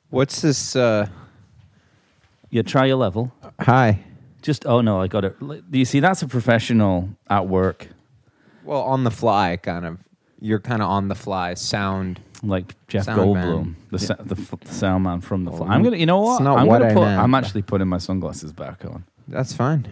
What's this? Yeah, try your level. Hi. Oh no, I got it. Do you see? That's a professional at work. Well, on the fly, kind of. You're kind of on the fly. Sound. Like Jeff Sound Goldblum, man. the sound man from the Fly. I'm gonna, you know what? It's not what I meant. I'm actually putting my sunglasses back on. That's fine.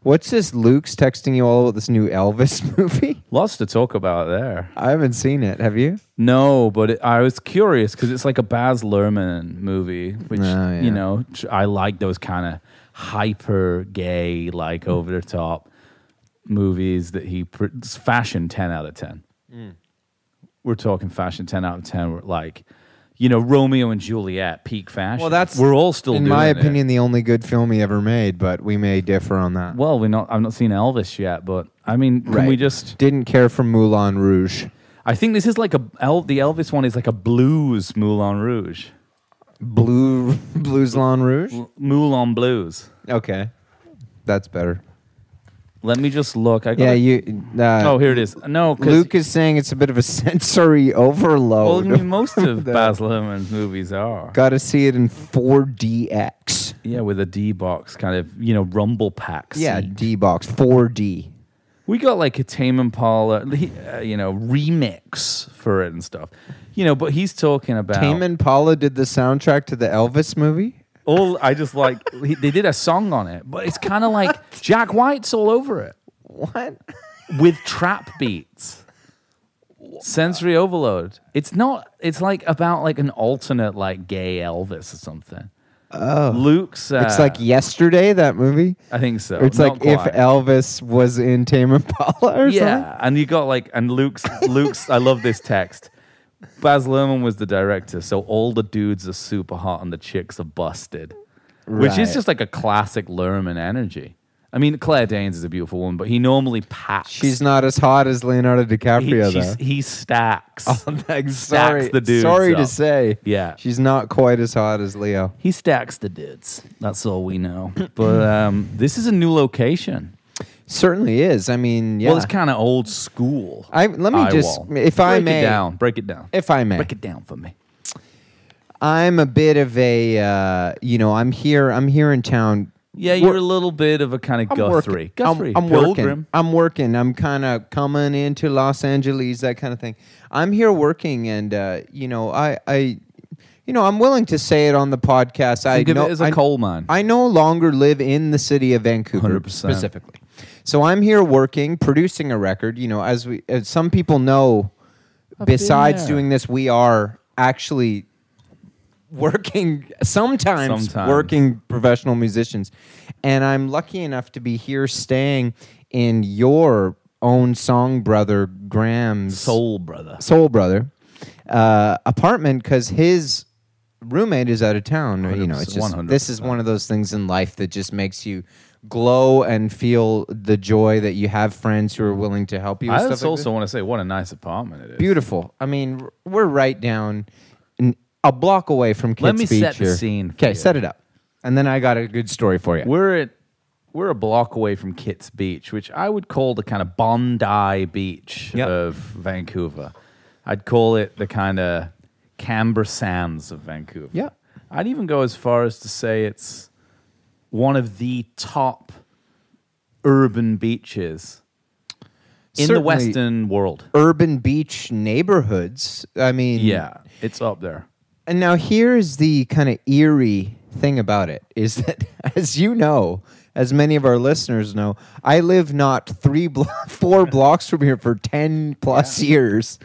What's this? Luke's texting you all about this new Elvis movie? Lots to talk about there. I haven't seen it. Have you? No, but I was curious because it's like a Baz Luhrmann movie, which you know I like those kind of hyper gay, like over the top movies that he fashion 10 out of 10. We're talking fashion 10 out of 10. We're like, you know, Romeo and Juliet, peak fashion. Well, we're all still in doing my it. opinion, the only good film he ever made, but we may differ on that. Well, I've not seen Elvis yet, but I mean, can we just... Didn't care for Moulin Rouge. I think this is like the Elvis one is like a blues Moulin Rouge. Blues Moulin Rouge? Moulin Blues. Okay. That's better. Let me just look. Oh, here it is. No, Luke is saying it's a bit of a sensory overload. Well, I mean, most of Baz Luhrmann's movies are. Got to see it in 4DX. Yeah, with a D-box kind of, you know, rumble pack seat. Yeah, D-box, 4D. We got like a Tame Impala, you know, remix for it and stuff. You know, but he's talking about... Tame Impala did the soundtrack to the Elvis movie? I just like... they did a song on it, but it's kind of like Jack White's all over it. What? With trap beats. Sensory overload. It's not... It's like about like an alternate like gay Elvis or something. Oh. Luke's... it's like Yesterday, that movie? I think so. Or it's Not like quite. if Elvis was in Tame Impala or something? Yeah, and you got like... And Luke's... I love this text. Baz Luhrmann was the director, so all the dudes are super hot and the chicks are busted. Which is just like a classic Luhrmann energy. I mean, Claire Danes is a beautiful woman, but he normally packs. She's not as hot as Leonardo DiCaprio, though. He stacks. Stacks the dudes Sorry up. to say. Yeah. She's not quite as hot as Leo. He stacks the dudes. That's all we know. But this is a new location. Certainly is. I mean, yeah. Well, it's kind of old school. Let me just, if I may. Break it down. If I may. Break it down for me. I'm a bit of a, I'm here in town. Yeah, you're a little bit of a kind of Guthrie. I'm Pilgrim. working. I'm kind of coming into Los Angeles, that kind of thing. I'm here working, and I'm willing to say it on the podcast. Think of it as a coal mine. I no longer live in the city of Vancouver 100%. specifically. So I'm here working, producing a record. You know, as some people know, besides doing this, we are actually working sometimes working professional musicians, and I'm lucky enough to be here staying in your own song brother Graham's soul brother apartment, because his roommate is out of town. You know, it's just 100%. This is one of those things in life that just makes you glow and feel the joy that you have friends who are willing to help you. I also want to say what a nice apartment it is. Beautiful. I mean, we're right down a block away from Kitts Beach. Let me set the scene. Okay, set it up, and then I got a good story for you. We're a block away from Kitts Beach, which I would call the kind of Bondi Beach of Vancouver. I'd call it the kind of Canberra Sands of Vancouver. Yeah. I'd even go as far as to say it's one of the top urban beaches in the Western world. Urban beach neighborhoods. I mean... Yeah, it's up there. And now here's the kind of eerie thing about it, is that, as you know, as many of our listeners know, I live not 4 blocks from here for 10 plus years.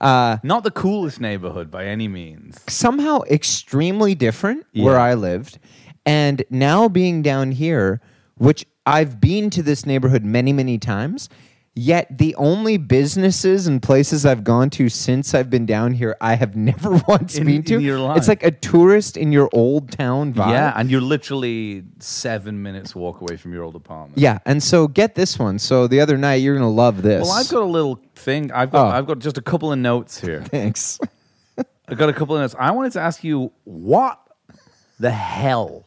Not the coolest neighborhood by any means. Somehow extremely different where I lived. And now being down here, which I've been to this neighborhood many, many times, yet the only businesses and places I've gone to since I've been down here, I have never once been to. In your life. It's like a tourist in your old town vibe. Yeah, and you're literally 7 minutes walk away from your old apartment. Yeah, and so get this one. So the other night, you're going to love this. Well, I've got a little thing. I've got just a couple of notes here. Thanks. I've got a couple of notes. I wanted to ask you, what the hell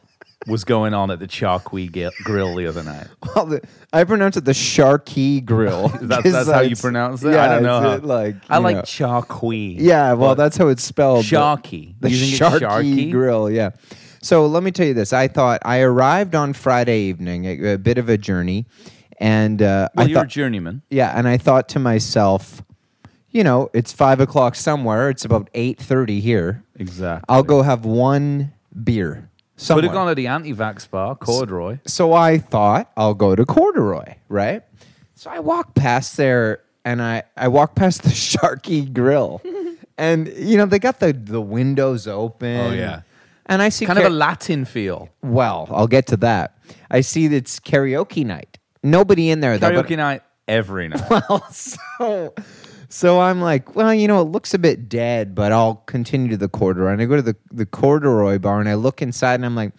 was going on at the Karaoke Grill the other night? Well, I pronounce it the Sharky Grill. That's how you pronounce it? Yeah, I don't know how. I like Karaoke. Yeah, well, that's how it's spelled. Sharky. The Sharky Grill, yeah. So let me tell you this. I arrived on Friday evening, a bit of a journey. And you're a journeyman. Yeah, and I thought to myself, it's 5 o'clock somewhere. It's about 8:30 here. Exactly. I'll go have one beer somewhere. Could have gone to the anti-vax bar, Corduroy. So I thought I'll go to Corduroy, right? So I walk past there, and I walk past the Sharky Grill. And, they got the windows open. Oh, yeah. And I see... Kind of a Latin feel. Well, I'll get to that. I see that it's karaoke night. Nobody in there, though. Karaoke night every night. Well, so I'm like, well, it looks a bit dead, but I'll continue to the Corduroy. And I go to the Corduroy bar, and I look inside, and I'm like,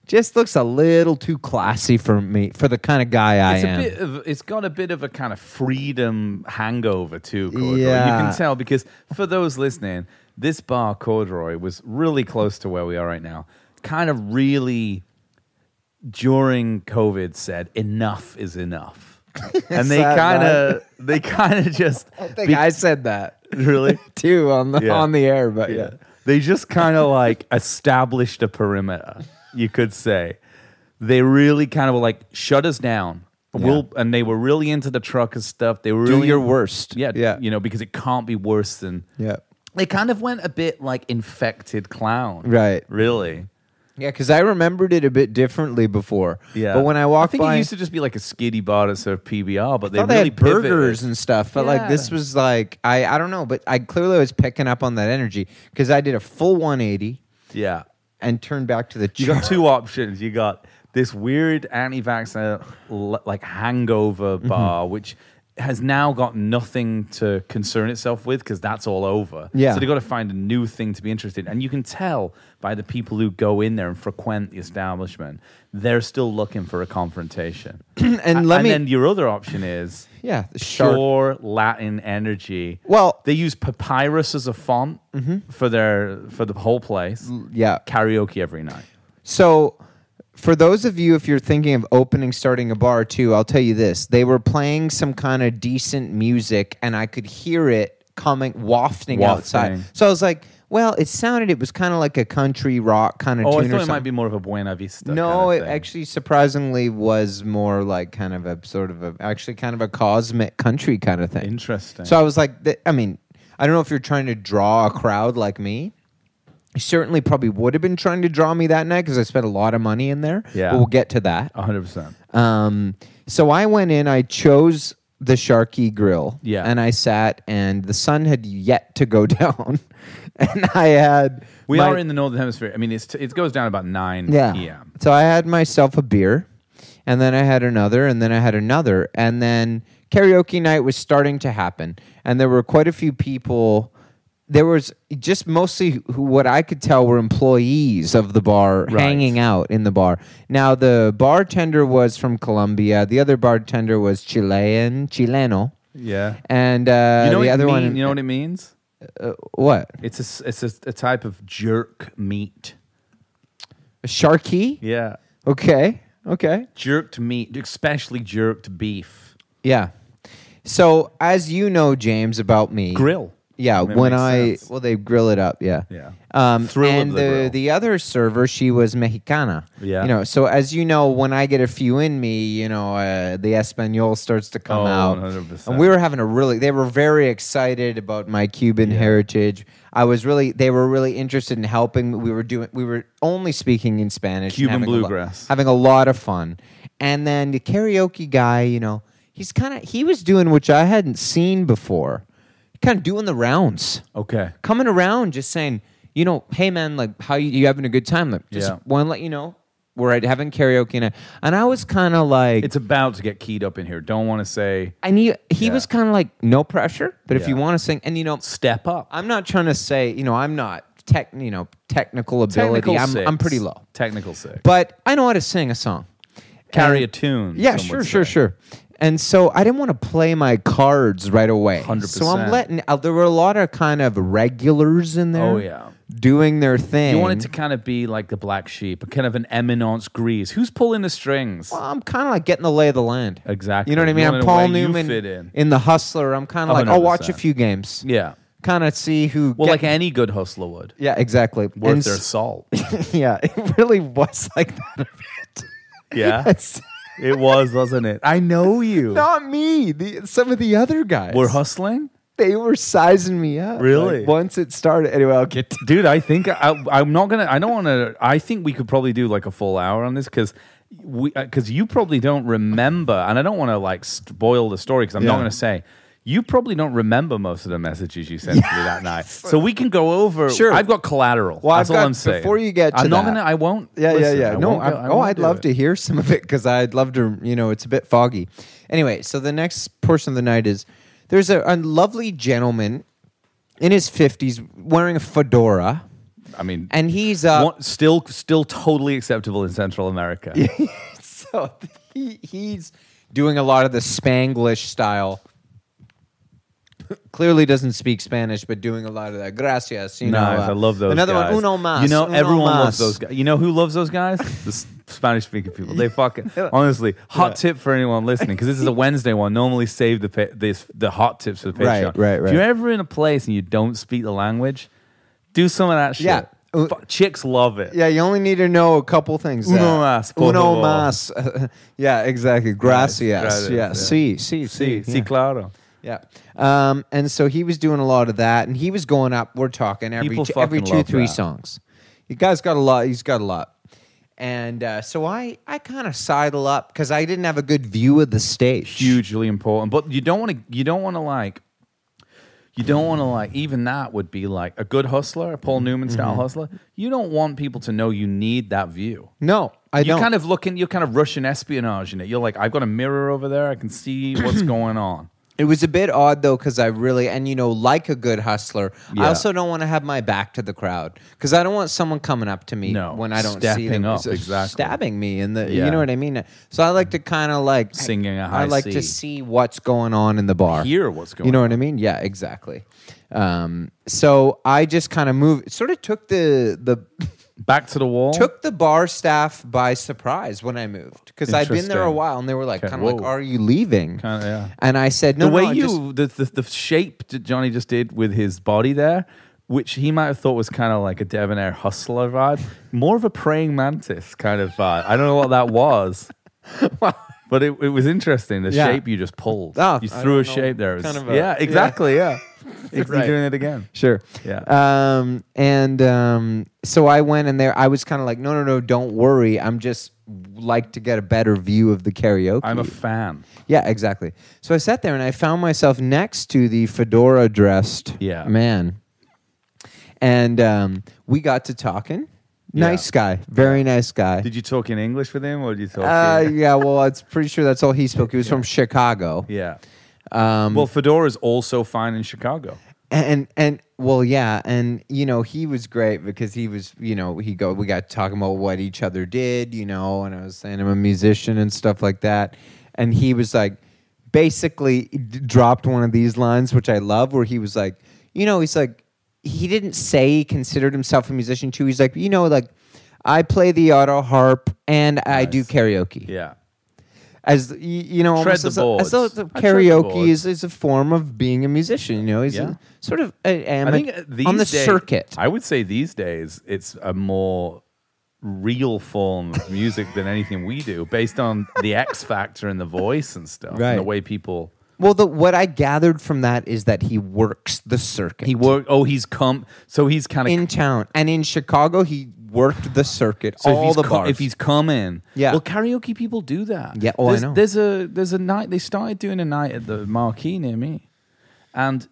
just looks a little too classy for me, for the kind of guy I am. It's got a bit of a kind of freedom hangover, too, Corduroy. Yeah. You can tell, because for those listening, this bar, Corduroy, was really close to where we are right now. Kind of really... during COVID said enough is enough. And they kind of just I think I said that. Really? Too on the air, but yeah. They just kind of like established a perimeter, you could say. They really kind of were like, shut us down. And they were really into the trucker stuff. They were do really your worst. Yeah. Because it can't be worse than They kind of went a bit like infected clown. Right. Really. Yeah, because I remembered it a bit differently before. Yeah, but when I walked by, I think it used to just be like a skitty bar that served PBR, but they they really had burgers pivoted. and stuff. But like this was like I don't know, but I clearly was picking up on that energy because I did a full 180. Yeah, and turned back to the. You got two options. You got this weird anti-vaccine like hangover bar, which has now got nothing to concern itself with because that's all over. Yeah. So they've got to find a new thing to be interested in. And you can tell by the people who go in there and frequent the establishment, they're still looking for a confrontation. and then your other option is the pure Latin energy. Well, they use papyrus as a font for the whole place. Yeah. Karaoke every night. So... for those of you, if you're thinking of starting a bar too, I'll tell you this. They were playing some kind of decent music, and I could hear it wafting outside. So I was like, well, it was kind of like a country rock kind of tune. Oh, I or thought it might be more of a Buena Vista. No, kind of it actually surprisingly was more like kind of a cosmic country kind of thing. Interesting. So I was like, I don't know if you're trying to draw a crowd like me. I certainly probably would have been trying to draw me that night because I spent a lot of money in there. Yeah. But we'll get to that. 100%. So I went in, I chose the Sharky Grill. Yeah. And I sat, and the sun had yet to go down. And I had... We are in the Northern Hemisphere. I mean, it goes down about 9 p.m. So I had myself a beer, and then I had another, and then I had another. And then karaoke night was starting to happen. And there were quite a few people... There was just mostly what I could tell were employees of the bar hanging out in the bar. Now, the bartender was from Colombia. The other bartender was Chileno. Yeah. And the other one... You know what it means? What? It's a type of jerk meat. A Sharky? Yeah. Okay. Jerked meat, especially jerked beef. Yeah. So, as you know, James, about me... Grill. Yeah, they grill it up, yeah. Yeah. And grill. the other server, she was Mexicana. Yeah. So as you know, when I get a few in me, the Espanol starts to come out. 100%. And we were having they were very excited about my Cuban heritage. They were really interested in helping. We were only speaking in Spanish. Cuban bluegrass. Having a lot of fun. And then the karaoke guy, he was doing which I hadn't seen before. Kind of doing the rounds. Okay. Coming around just saying, hey man, like how you having a good time? Like just want to let you know we're having karaoke and I was kind of like it's about to get keyed up in here. Don't want to say and he was kind of like no pressure, but if you want to sing and step up. I'm not trying to say, I'm not technical ability. I'm pretty low. Technical sick. But I know how to sing a song. Carry a tune. Yeah, sure. And so I didn't want to play my cards right away. 100%. So I'm letting. There were a lot of kind of regulars in there. Oh, yeah. Doing their thing. You want it to kind of be like the black sheep, a kind of an eminence grise. Who's pulling the strings? Well, I'm kind of like getting the lay of the land. Exactly. You know what I mean? I'm Paul Newman in The Hustler. I'm kind of like, I'll watch a few games. Yeah. Kind of see who. Well, like any good hustler would. Yeah, exactly. Worth their salt. Yeah, it really was like that a bit. Yeah. It was, wasn't it? I know you. Not me. Some of the other guys were hustling. They were sizing me up. Really? Like, once it started. Anyway, I'll get to Dude, I think I'm not gonna. I don't want to. I think we could probably do like a full hour on this because you probably don't remember, and I don't want to like spoil the story because I'm not going to say. You probably don't remember most of the messages you sent to me that night, so we can go over. Sure, I've got collateral. Well, that's all I'm saying. Before you get to I'm not gonna. I won't. Yeah, listen, yeah. No, I'd love to hear some of it because I'd love to. It's a bit foggy. Anyway, so the next portion of the night is there's a lovely gentleman in his 50s wearing a fedora. I mean, and he's still totally acceptable in Central America. So he's doing a lot of the Spanglish style. Clearly doesn't speak Spanish, but doing a lot of that. Gracias. I love those another guys. One, uno más. Everyone loves those guys. You know who loves those guys? The Spanish-speaking people. They fucking... Honestly, hot tip for anyone listening, because this is a Wednesday one. Normally save the hot tips for the Patreon. Right. If you're ever in a place and you don't speak the language, do some of that shit. Yeah. Chicks love it. Yeah, you only need to know a couple things. Uno más. Uno más. Yeah, exactly. Gracias. Yeah. Sí, claro. Yeah. And so he was doing a lot of that, and he was going up. We're talking every 2-3 songs. He's got a lot. And so I kind of sidle up because I didn't have a good view of the stage. Hugely important, but you don't want to like. Even that would be like a good hustler, a Paul Newman style hustler. You don't want people to know you need that view. No, I don't. You're kind of Russian espionage in it. You're like, I've got a mirror over there. I can see what's going on. It was a bit odd, though, because I really, like a good hustler, I also don't want to have my back to the crowd because I don't want someone coming up to me when I don't see them. Exactly. Stabbing me in the, you know what I mean? So I like to kind of like... Singing a high C. I like to see what's going on in the bar. Hear what's going on. You know what I mean? Yeah, exactly. So I just kind of moved, sort of took the back to the wall. Took the bar staff by surprise when I moved because I'd been there a while and they were like, kind of like, "Are you leaving?" And I said, "No." The shape that Johnny just did with his body there, which he might have thought was kind of like a debonair hustler vibe, more of a praying mantis kind of vibe. I don't know what that was. But it was interesting, the shape you just pulled. Oh, you threw a shape there. It was, exactly. You're doing it again. Sure. Yeah. So I went in there. I was kind of like, no, don't worry. I'm just like to get a better view of the karaoke. I'm a fan. Yeah, exactly. So I sat there and I found myself next to the fedora-dressed man. And we got to talking. Nice guy. Very nice guy. Did you talk in English with him or did you talk Yeah, well, I'm pretty sure that's all he spoke. He was from Chicago. Yeah. Well, fedora is also fine in Chicago. And he was great because he was, we got talking about what each other did, and I was saying I'm a musician and stuff like that. And he was like, basically dropped one of these lines, which I love, where he was like, he's like, he didn't say he considered himself a musician too. He's like, like I play the auto harp and I do karaoke. Yeah. As almost as the karaoke is a form of being a musician. He's sort of I think on the circuit. I would say these days it's a more real form of music than anything we do, based on the X factor and the voice and stuff, and the way people. Well, what I gathered from that is that he works the circuit. He's come. So he's kind of in town, and in Chicago he worked the circuit. So all the bars. If he's come in, well, karaoke people do that. Yeah, I know. There's a night they started doing a night at the Marquee near me, and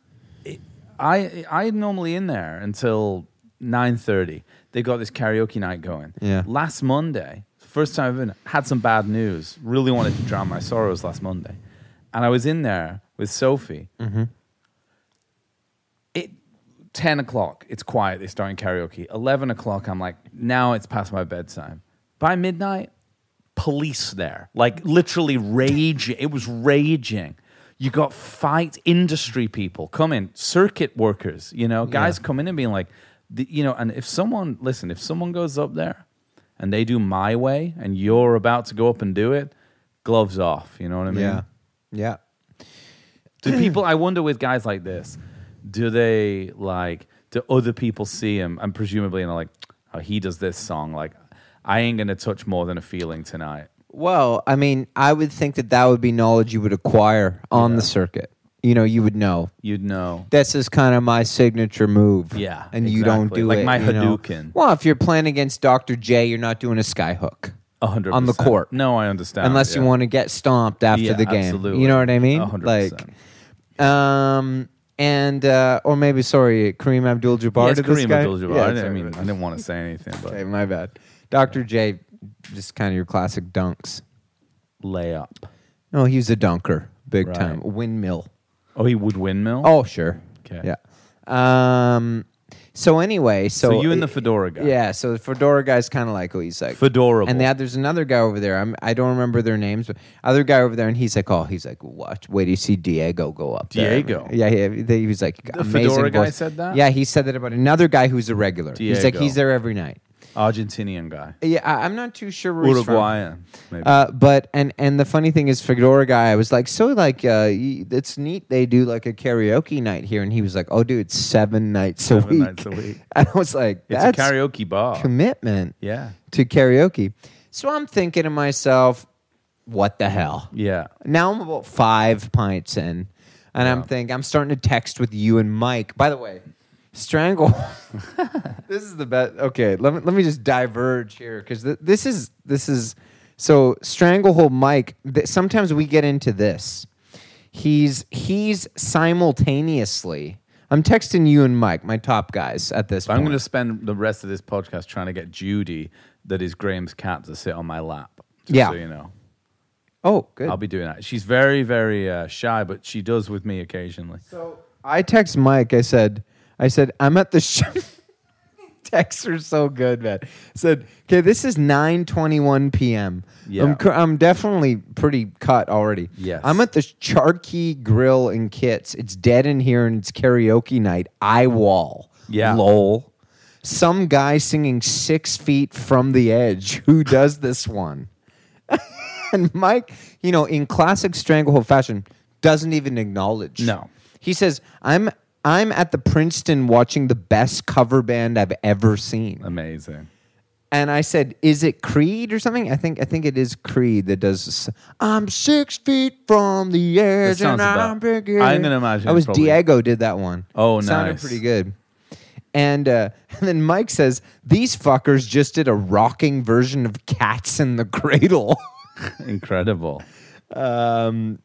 I'm normally in there until 9:30. They got this karaoke night going. Yeah. Last Monday, first time I've been, had some bad news. Really wanted to drown my sorrows last Monday. And I was in there with Sophie. Mm-hmm. 10 o'clock, it's quiet. They're starting karaoke. 11 o'clock, I'm like, now it's past my bedtime. By midnight, police there, like literally raging. It was raging. You got fight industry people coming, circuit workers, guys coming and being like, and if someone goes up there and they do my way and you're about to go up and do it, gloves off. You know what I mean? Yeah. Do people, I wonder with guys like this, do other people see him and presumably, like, oh, he does this song, like, I ain't going to touch more than a feeling tonight. Well, I mean, I would think that would be knowledge you would acquire on the circuit. You would know. You'd know. This is kind of my signature move. Yeah, and exactly. You don't do like it. Like my Hadouken. Well, if you're playing against Dr. J, you're not doing a skyhook 100% on the court. No, I understand. Unless you want to get stomped after the game. Absolutely. You know what I mean? 100%. Or maybe, Kareem Abdul-Jabbar. Yes, to Kareem this guy? Abdul-Jabbar. Yeah, I didn't want to say anything. But okay, my bad. Dr. J, just kind of your classic dunks. Layup. No, he was a dunker, big Right. time. Windmill. Oh, he would windmill? Oh, sure. Okay. Yeah. So anyway, so you and the fedora guy. Yeah, so the fedora guy's kind of like, he's like fedorable. And there's another guy over there. I don't remember their names, but other guy over there, and he's like, what? Wait, do you see Diego go up there? Diego? Yeah, he was like, the amazing fedora guy voice. said that? Yeah, he said that about another guy who's a regular. Diego. He's like, he's there every night. Argentinian guy. Yeah, I'm not too sure where Uruguayan, he's from. maybe. But the funny thing is, Fedora guy, I was like, it's neat they do like a karaoke night here, and he was like, oh, dude, 7 nights a week. 7 nights a week. And I was like, it's that's a karaoke bar. Commitment. Yeah. To karaoke. So I'm thinking to myself, what the hell? Yeah. Now I'm about 5 pints in, and I'm starting to text with you and Mike. By the way, Strangle. This is the best. Okay, let me just diverge here because this is so Stranglehold Mike. Sometimes we get into this. He's simultaneously. I'm texting you and Mike, my top guys at this point. I'm going to spend the rest of this podcast trying to get Judy, that is Graham's cat, to sit on my lap. So you know. Oh, good. I'll be doing that. She's very, very shy, but she does with me occasionally. So I text Mike. I said, I'm at the show. Texts are so good, man. I said, okay, this is 9:21 p.m. Yeah. I'm definitely pretty cut already. Yes. I'm at the Charkey Grill in Kits. It's dead in here, and it's karaoke night. I wall. Yeah. Lol. Some guy singing 6 feet from the edge. Who does this one? And Mike, in classic Stranglehold fashion, doesn't even acknowledge. No. He says, I'm at the Princeton watching the best cover band I've ever seen. Amazing. And I said, is it Creed or something? I think it is Creed that does this. I'm 6 feet from the edge and I'm big. I'm going to imagine. That was Diego did that one. Oh, nice. Sounded pretty good. And then Mike says, these fuckers just did a rocking version of Cats in the Cradle. Incredible. And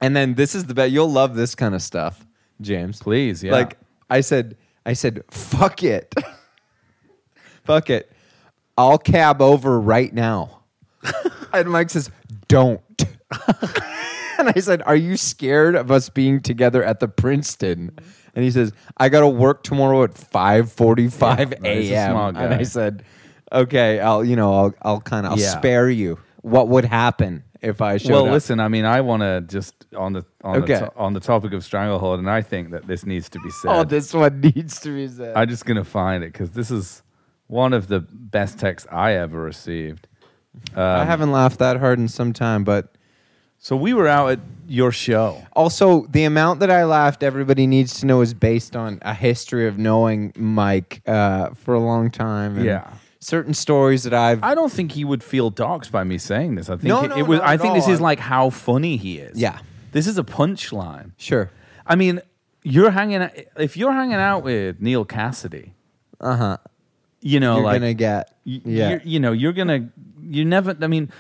then this is the best. You'll love this kind of stuff, James. Please, yeah. Like I said, fuck it. Fuck it. I'll cab over right now. And Mike says, don't. And I said, are you scared of us being together at the Princeton? And he says, I got to work tomorrow at 5:45 a.m. And I said, okay, I'll spare you. What would happen if I showed up? Well, listen, I mean, I want to just on the topic of Stranglehold, and I think that this needs to be said. Oh, this one needs to be said. I'm just gonna find it because this is one of the best texts I ever received. I haven't laughed that hard in some time, but so we were out at your show. Also, the amount that I laughed, everybody needs to know, is based on a history of knowing Mike for a long time. And certain stories that I don't think he would feel doxxed by me saying this. I think I think this is like how funny he is. Yeah. This is a punchline. Sure. I mean, if you're hanging out with Neil Cassidy, you're gonna get you never. I mean,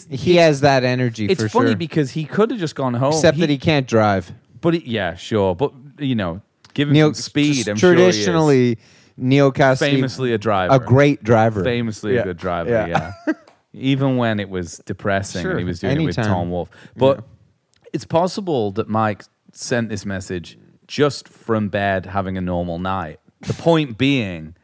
he has that energy. It's for funny sure. because he could have just gone home, except that he can't drive. But sure. But give him some speed. I'm traditionally, sure Neil Cassidy, famously a driver, a great driver, famously a good driver. Yeah. Even when it was depressing and he was doing it with Tom Wolfe. But it's possible that Mike sent this message just from bed having a normal night. The point being,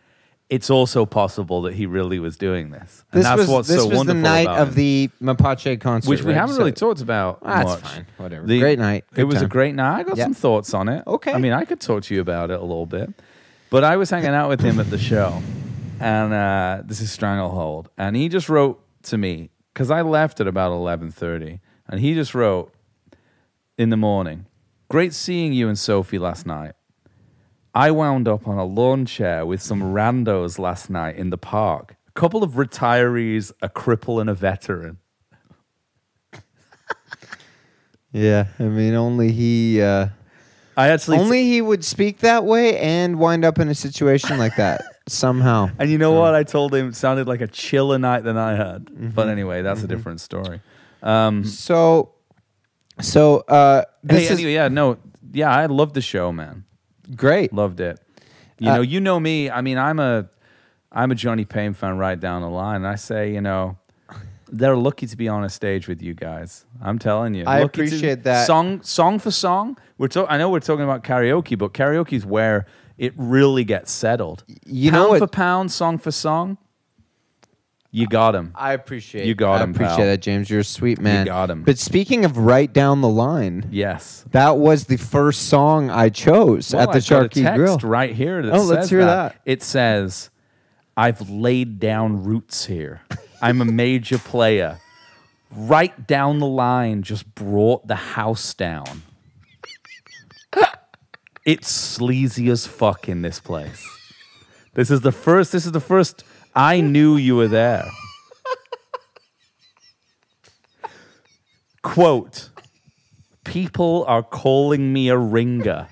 it's also possible that he really was doing this. And that's what's so wonderful This was the night about of him. the Mapache concert. Which we haven't really talked about That's much. fine. Whatever. Great night. It was a great night. I got some thoughts on it. Okay. I mean, I could talk to you about it a little bit. But I was hanging out with him at the show. And this is Stranglehold. And he just wrote to me, because I left at about 11:30. And he just wrote in the morning, great seeing you and Sophie last night. I wound up on a lawn chair with some randos last night in the park. A couple of retirees, a cripple, and a veteran. Yeah, I mean, only he would speak that way and wind up in a situation like that somehow. And you know what? I told him it sounded like a chiller night than I had. Mm-hmm. But anyway, that's a different story. I loved the show, man. Great. Loved it. You know me. I mean, I'm a Johnny Payne fan right down the line. And I say, they're lucky to be on a stage with you guys. I'm telling you. I appreciate that. Song for song. I know we're talking about karaoke, but karaoke is where it really gets settled. Pound for pound, song for song. You got him. I appreciate that, James. You're a sweet man. You got him. But speaking of right down the line, yes, that was the first song I chose at the Sharky Grill. Right here. Let's hear that. It says, "I've laid down roots here. I'm a major player. Right down the line, just brought the house down. It's sleazy as fuck in this place. This is the first. I knew you were there." Quote, "People are calling me a ringer."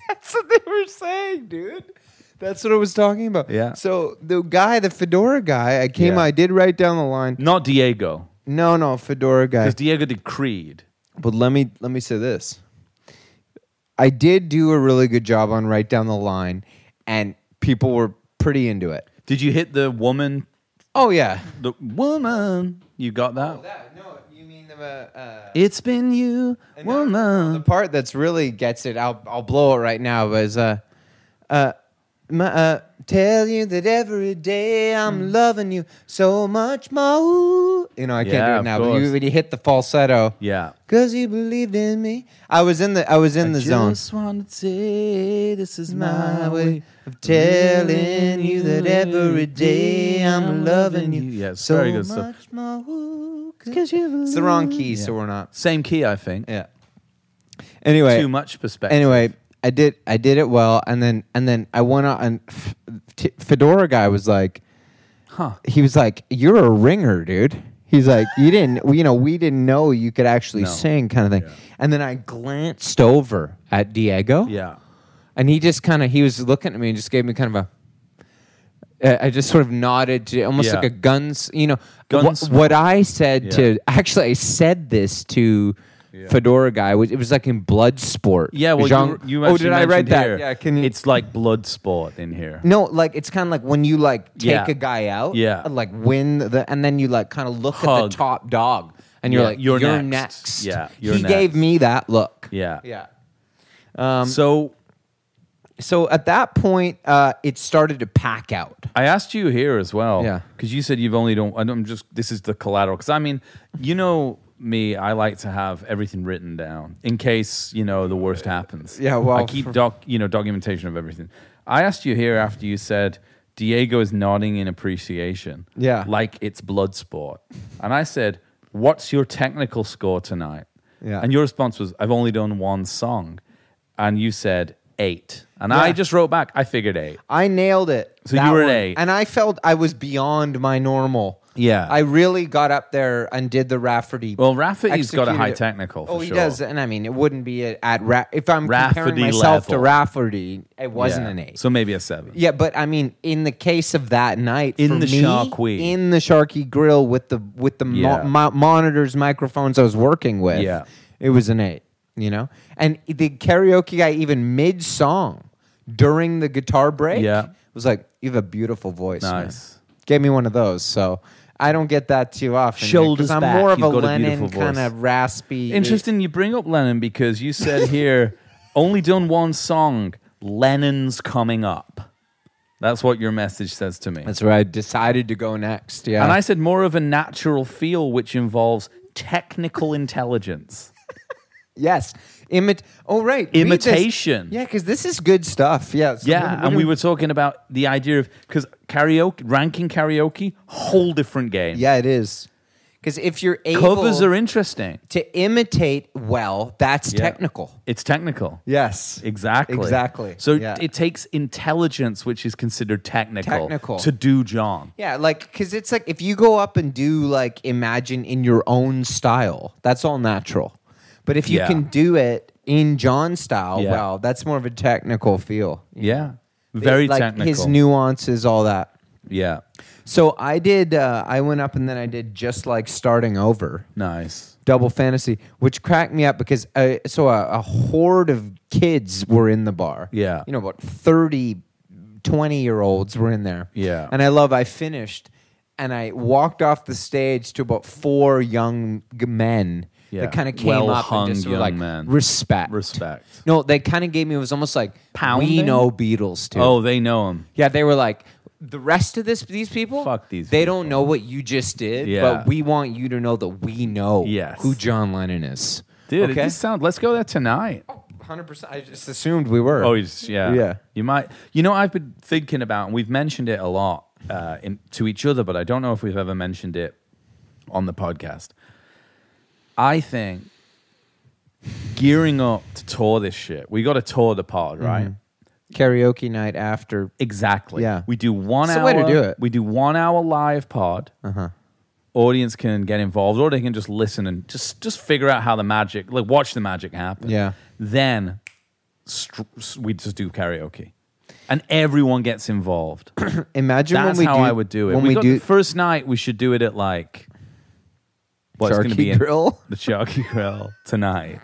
That's what they were saying, dude. That's what I was talking about. Yeah. So the Fedora guy, I did write down the line. Not Diego. No, Fedora guy. Because Diego did Creed. But let me say this. I did do a really good job on Right Down the Line, and people were pretty into it. Did you hit the woman? Oh, yeah. The woman. You got that? No, you mean the... It's been you, woman. No, the part that's really gets it, I'll blow it right now, was... tell you that every day I'm loving you so much more. I can't do it now, but when you hit the falsetto. Yeah. Because you believed in me. I was in the zone. I just want to say this is my way of telling you that every day I'm loving you. Yeah, it's so very good much stuff. more. It's the wrong key, so we're not. Same key, I think. Yeah. Anyway. Too much perspective. Anyway, I did it well, and then I went on, and Fedora guy was like, he was like, "You're a ringer, dude." He's like, we didn't know you could actually sing, kind of thing. Yeah. And then I glanced over at Diego. Yeah. And he just he was looking at me and just gave me kind of I just sort of nodded to almost like a guns, what I said to, actually I said this to Fedora guy. It was like in Bloodsport. Yeah, well, you did I write here, that? Yeah, it's like Bloodsport in here. No, like it's kind of like when you take a guy out, like win and then you kind of look at the top dog, and you're like, you're next. Yeah, he gave me that look. Yeah, yeah. So at that point, it started to pack out. I asked you here as well, yeah, because you said you've only done. This is the collateral. Because I mean, me, I like to have everything written down in case the worst happens. Yeah, well, I keep documentation of everything. I asked you here after you said Diego is nodding in appreciation. Yeah, like it's Bloodsport, and I said, "What's your technical score tonight?" Yeah, and your response was, "I've only done one song," and you said 8, and I just wrote back, "I figured 8." I nailed it. So you were at 8, and I felt I was beyond my normal. Yeah, I really got up there and did the Rafferty. Well, Rafferty's got a high technical. He does, and I mean, it wouldn't be if I'm comparing myself to Rafferty, it wasn't an 8. So maybe a 7. Yeah, but I mean, in the case of that night, in the Sharky Grill with the monitors, microphones I was working with, it was an 8. And the karaoke guy, even mid-song, during the guitar break, was like, "You have a beautiful voice." Nice. Man. Gave me one of those, so I don't get that too often. Shoulders I'm back. more of You've a got Lennon kind of raspy. Interesting you bring up Lennon, because you said here, only done one song, Lennon's coming up. That's what your message says to me. That's where I decided to go next. Yeah. And I said more of a natural feel, which involves technical intelligence. Yes. Right. Imitation. Yeah, because this is good stuff. Yeah. So and we were talking about the idea of, because ranking karaoke, whole different game. Yeah, it is. Because if you're able... Covers are interesting. To imitate well, that's technical. It's technical. Yes. Exactly. So it takes intelligence, which is considered technical. To do John. Yeah, because it's like if you go up and do Imagine in your own style, that's all natural. But if you can do it in John's style, well, that's more of a technical feel. Yeah. Very technical. His nuances, all that. Yeah. So I did, I went up and then I did Just Like Starting Over. Nice. Double fantasy, which cracked me up because a horde of kids were in the bar. Yeah. About 30, 20-year-olds were in there. Yeah. And I finished and I walked off the stage to about 4 young men. Yeah. That kind of came up and just were like, men. Respect. No, they kind of gave me, it was almost like, pounding? We know Beatles too. Oh, they know him. Yeah, they were like, the rest of these people, fuck these they people. Don't know what you just did, but we want you to know that we know who John Lennon is. Dude, it just sounds, let's go there tonight. 100%. I just assumed we were. Oh, yeah. You might. I've been thinking about, and we've mentioned it a lot to each other, but I don't know if we've ever mentioned it on the podcast. I think gearing up to tour this shit, we got to tour the pod, right? Karaoke night after. Exactly. Yeah. We do 1 hour. That's the way to do it. We do 1 hour live pod. Audience can get involved, or they can just listen and just figure out how the magic, watch the magic happen. Yeah. Then we just do karaoke. And everyone gets involved. Imagine That's when we how do, I would do it. When we do the first night, we should do it at what's going to be Grill? The Sharky Grill tonight.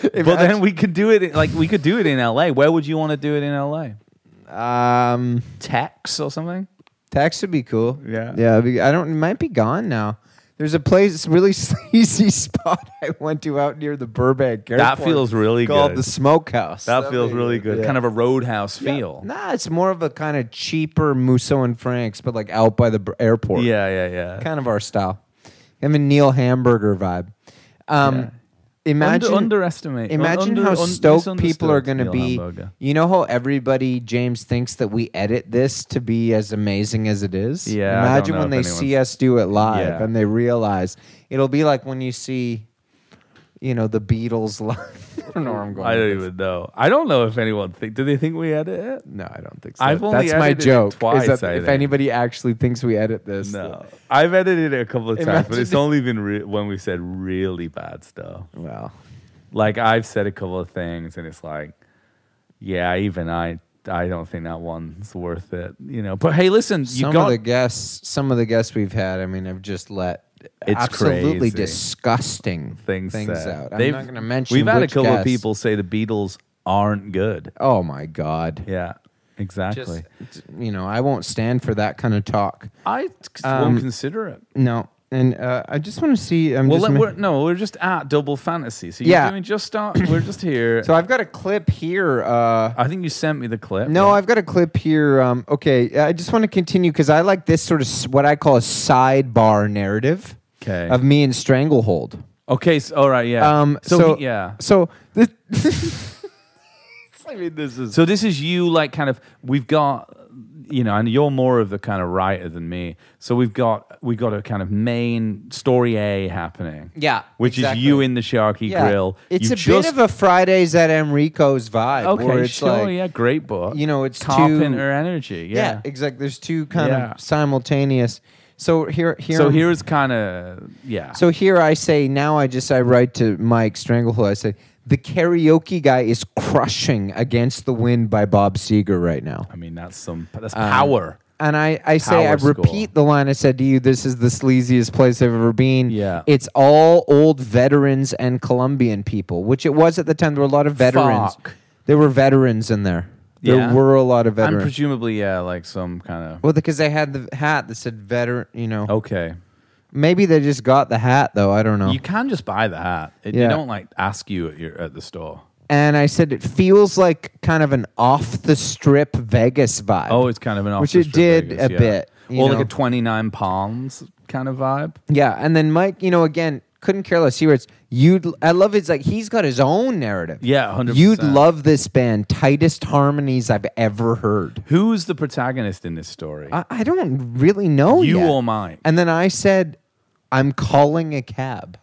But then we could do it in LA. Where would you want to do it in LA? Tex or something? Tex would be cool. Yeah. Yeah. It might be gone now. There's a place, really sleazy spot I went to out near the Burbank Airport. That feels really called good. The Smokehouse. That feels really good. Yeah. Kind of a roadhouse feel. Nah, it's more of a kind of cheaper Musso and Frank's, but out by the airport. Yeah. Kind of our style. Kind of a Neil Hamburger vibe. Imagine underestimate. Imagine how stoked people are going to be. Hamburger. You know how everybody, James, thinks that we edit this to be as amazing as it is? Yeah. Imagine when they see us do it live and they realize it'll be like when you see, the Beatles live. I don't know where I'm going. I don't even know. I don't know if anyone do they think we edit it? No, I don't think so. I've only That's my joke. Twice, is that if anybody actually thinks we edit this, no, I've edited it a couple of times, but it's only been when we said really bad stuff. Well, I've said a couple of things, and it's even I don't think that one's worth it. But hey, listen, some of the guests we've had, I've just let. It's absolutely crazy. Disgusting things out. I'm not going to mention. We've had a couple guests. of people say the Beatles aren't good. Oh my God! Yeah, exactly. I won't stand for that kind of talk. I won't consider it. No, and I just want to see. We're just at Double Fantasy. So you're doing we're just here. So I've got a clip here. I think you sent me the clip. No, I've got a clip here. Okay, I just want to continue because I like this sort of what I call a sidebar narrative. Okay. Of me and Stranglehold. Okay. All right. Yeah. So this. So this is you, we've got, and you're more of the kind of writer than me. So we've got a kind of main story A happening. Yeah. Which is you in the Sharky Grill. It's bit of a Fridays at Enrico's vibe. Okay, where it's sure, great book. It's Carpenter energy. Yeah, exactly. There's two kind of simultaneous. So here's kind of So here I say now I write to Mike Stranglehold. I say the karaoke guy is crushing Against the Wind by Bob Seger right now. That's power. And I say I repeat the line I said to you. This is the sleaziest place I've ever been. Yeah, it's all old veterans and Colombian people, which it was at the time. There were a lot of veterans. There were veterans in there. There were a lot of veterans. And presumably, some kind of... Well, because they had the hat that said veteran, Okay. Maybe they just got the hat, though. I don't know. You can just buy the hat. They don't, ask you at the store. And I said it feels like kind of an off the strip Vegas vibe. Oh, it's kind of an off which the it strip did Vegas, a bit. Or like a 29 Palms kind of vibe. Yeah, and then Mike, again, couldn't care less. He writes, I love it's like he's got his own narrative. Yeah, 100%. You'd love this band, tightest harmonies I've ever heard. Who's the protagonist in this story? I don't really know you yet. or Mike? And then I said, I'm calling a cab.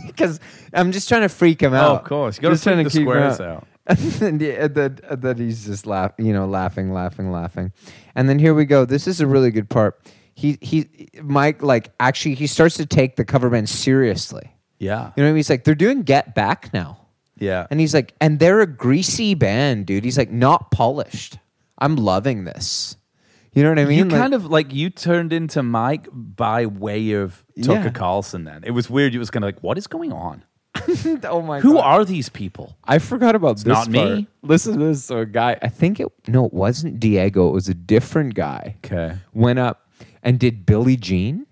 Because I'm just trying to freak him out. Oh, of course. You got to freak the squares out. And then he's just laughing. And then here we go. This is a really good part. Mike, like, actually, he starts to take the cover band seriously. Yeah. You know what I mean? He's like, they're doing Get Back now. Yeah. And he's like, and they're a greasy band, dude. He's like, not polished. I'm loving this. You know what I mean? You kind of like you turned into Mike by way of Tucker Carlson then. It was weird. You was kind of like, what is going on? Oh my God. Who are these people? I forgot about this not part. me. Listen to this. So a guy, it wasn't Diego. It was a different guy. Okay. Went up and did Billie Jean.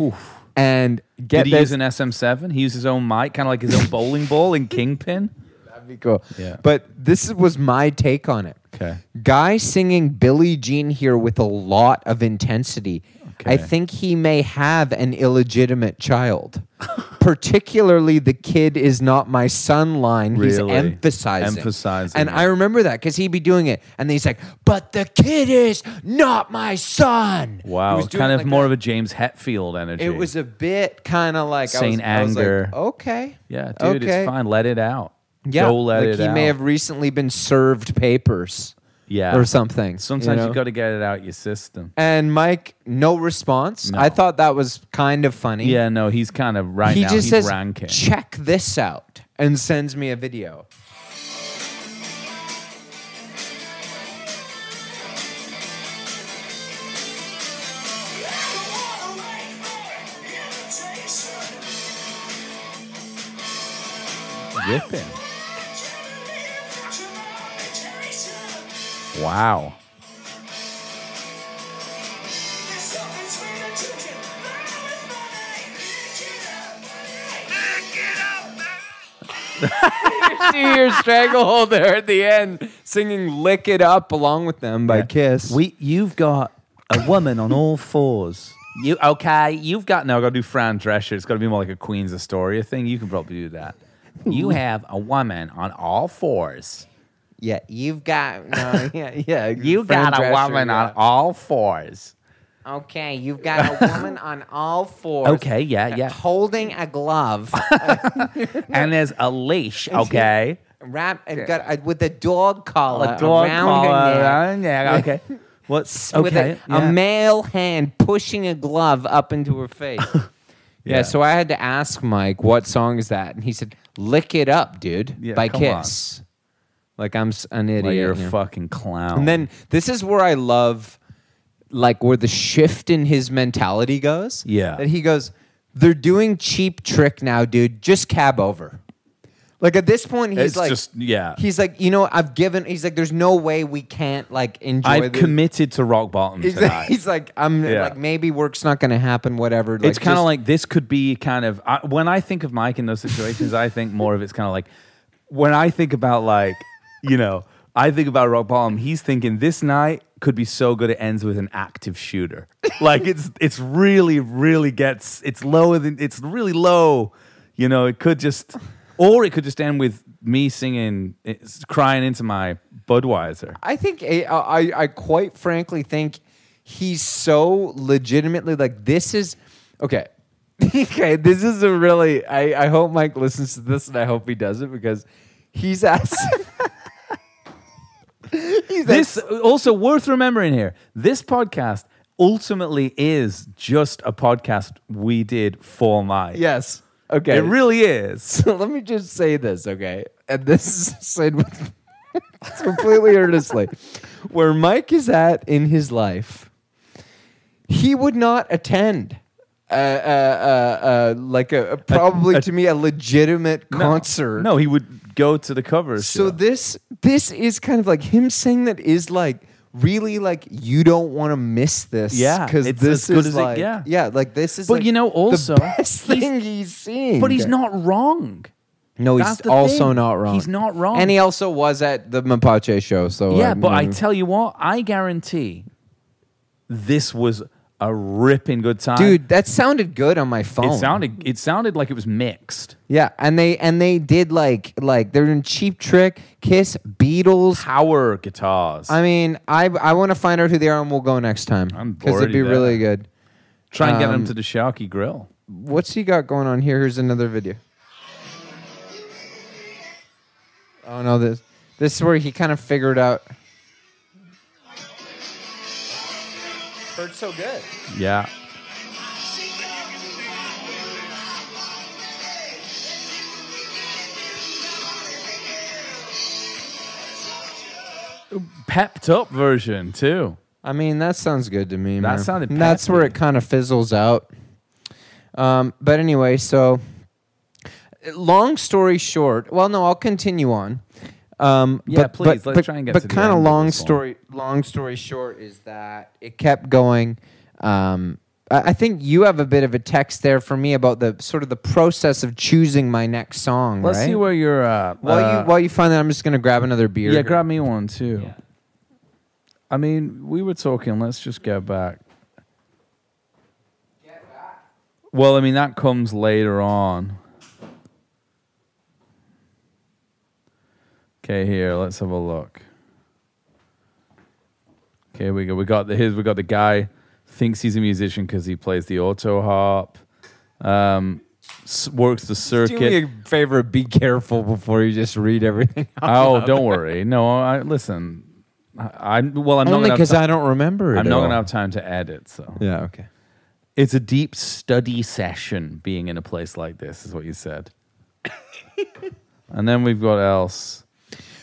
Oof. And did he use an SM7? He used his own mic, kind of like his own bowling ball in Kingpin. That'd be cool. Yeah. But this was my take on it. Okay. Guy singing Billie Jean here with a lot of intensity. Okay. I think he may have an illegitimate child. Particularly the kid is not my son line. He's emphasizing. And I remember that because he'd be doing it. And then he's like, but the kid is not my son. Wow. Kind of like more of a James Hetfield energy. It was a bit kind of like Saint Anger. I was like, okay. Yeah, dude, it's fine. Let it out. Yeah, Go let it out. He may have recently been served papers. Yeah. Or something. Sometimes you got to get it out your system. And Mike, no response. No. I thought that was kind of funny. Yeah, no, he's kind of now. He just says, ranking. Check this out, and sends me a video. Ripping. Wow. You see your Stranglehold there at the end singing Lick It Up along with them by Kiss. You've got a woman on all fours. You've got to do Fran Drescher. It's got to be more like a Queen's Astoria thing. You can probably do that. You have a woman on all fours. Yeah, you've got You got a woman on all fours. Okay, you've got a woman on all fours. Okay, yeah. Holding a glove. And there's a leash, okay? With a dog collar around her neck. Okay. What's okay? With a male hand pushing a glove up into her face. Yeah, so I had to ask Mike, what song is that? And he said, Lick It Up, dude, by Kiss. Like I'm an idiot. Like you're a fucking clown. And then this is where I love, like, where the shift in his mentality goes. Yeah. That he goes, they're doing Cheap Trick now, dude. Just cab over. Like, at this point, he's He's like, he's like, there's no way we can't, like, enjoy I've committed to rock bottom tonight. He's like, like, maybe work's not going to happen, whatever. Like, it's kind of like, this could be kind of, when I think of Mike in those situations, I think more of it's kind of like, when I think about, like, I think about rock bottom, he's thinking this night could be so good it ends with an active shooter. Like, it's really, really it's really low. It could just... Or it could just end with me singing, crying into my Budweiser. I think, I quite frankly think he's so legitimately like, this is, okay. Okay, this is a really, I hope Mike listens to this and I hope he does it because he's asking. This, also worth remembering here, this podcast ultimately is just a podcast we did for Mike. Yes. Okay. It really is. So let me just say this, okay? And this is said with completely earnestly. Where Mike is at in his life, he would not attend probably to me a legitimate concert. No, he would go to the cover. So this is kind of like him saying that is like really like you don't want to miss this. Yeah, because this is like like this is. But like also the best thing he's seen. But he's not wrong. No, he's also not wrong. He's not wrong. And he also was at the Mapache show. So yeah, but I tell you what, I guarantee this was a ripping good time. Dude, that sounded good on my phone. It sounded like it was mixed. Yeah, and they did like they're in Cheap Trick, Kiss, Beatles, power guitars. I mean, I want to find out who they are, and we'll go next time because it'd be really good. Try and get them to the Sharky Grill. What's he got going on here? Here's another video. Oh no, this is where he kind of figured out. Heard so good. Yeah. Pepped up version too. I mean, that sounds good to me. That sounded peppy. That's where it kind of fizzles out. But anyway, so long story short. Well, no, I'll continue on. Please. Let's try and get to the end. But kind of long story short is that it kept going. I think you have a bit of a text there for me about the sort of the process of choosing my next song. Let's see where you're at. While you find that, I'm just gonna grab another beer. Yeah, grab me one too. Yeah. I mean, we were talking. Let's just get back. Well, I mean, that comes later on. Okay, here, let's have a look. Okay, we got the guy thinks he's a musician because he plays the auto harp. Works the circuit. Do me a favor, be careful before you just read everything. Oh, don't worry. No, listen. I'm only because I don't remember it. I'm not gonna have time to edit. So yeah, okay. It's a deep study session being in a place like this, is what you said. And then we've got else.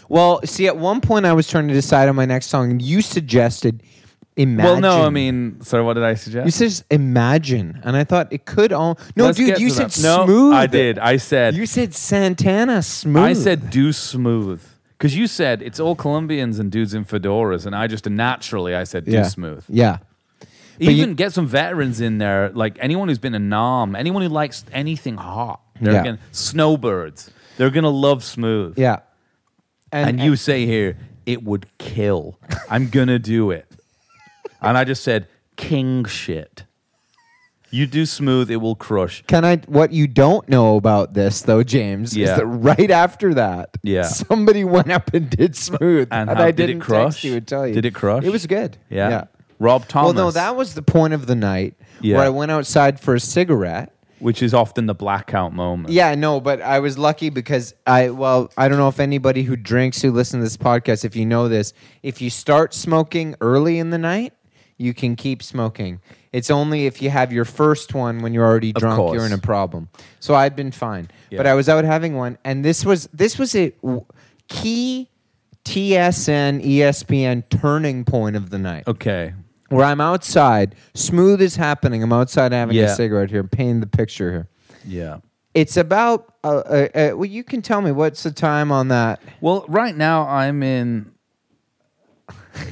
Well, see, at one point I was trying to decide on my next song, and you suggested Imagine. Well, no, I mean, sorry, what did I suggest? You said Imagine, and I thought it could all... No, Let's dude, you said Smooth. No, I did. I said... You said Santana, Smooth. I said do Smooth. Because you said it's all Colombians and dudes in fedoras, and I just naturally, I said do Smooth. Yeah. Even get some veterans in there, like anyone who's been a nom, anyone who likes anything hot. They're gonna, snowbirds. They're going to love Smooth. Yeah. And you say here, it would kill. I'm going to do it. And I just said, king shit. You do Smooth, it will crush. What you don't know about this, though, James, is that right after that, somebody went up and did Smooth. And I did it crush? Text you and tell you. Did it crush? It was good. Yeah. Rob Thomas. Well, no, that was the point of the night where I went outside for a cigarette. Which is often the blackout moment. Yeah, no, but I was lucky because I don't know if anybody who drinks who listens to this podcast, if you know this, if you start smoking early in the night, you can keep smoking. It's only if you have your first one when you're already drunk, you're in a problem. So I'd been fine. Yeah. But I was out having one, and this was a key TSN, ESPN turning point of the night. Okay. Where I'm outside, Smooth is happening. I'm outside having a cigarette here, painting the picture here. Yeah. It's about, well, you can tell me, what's the time on that? Well, right now I'm in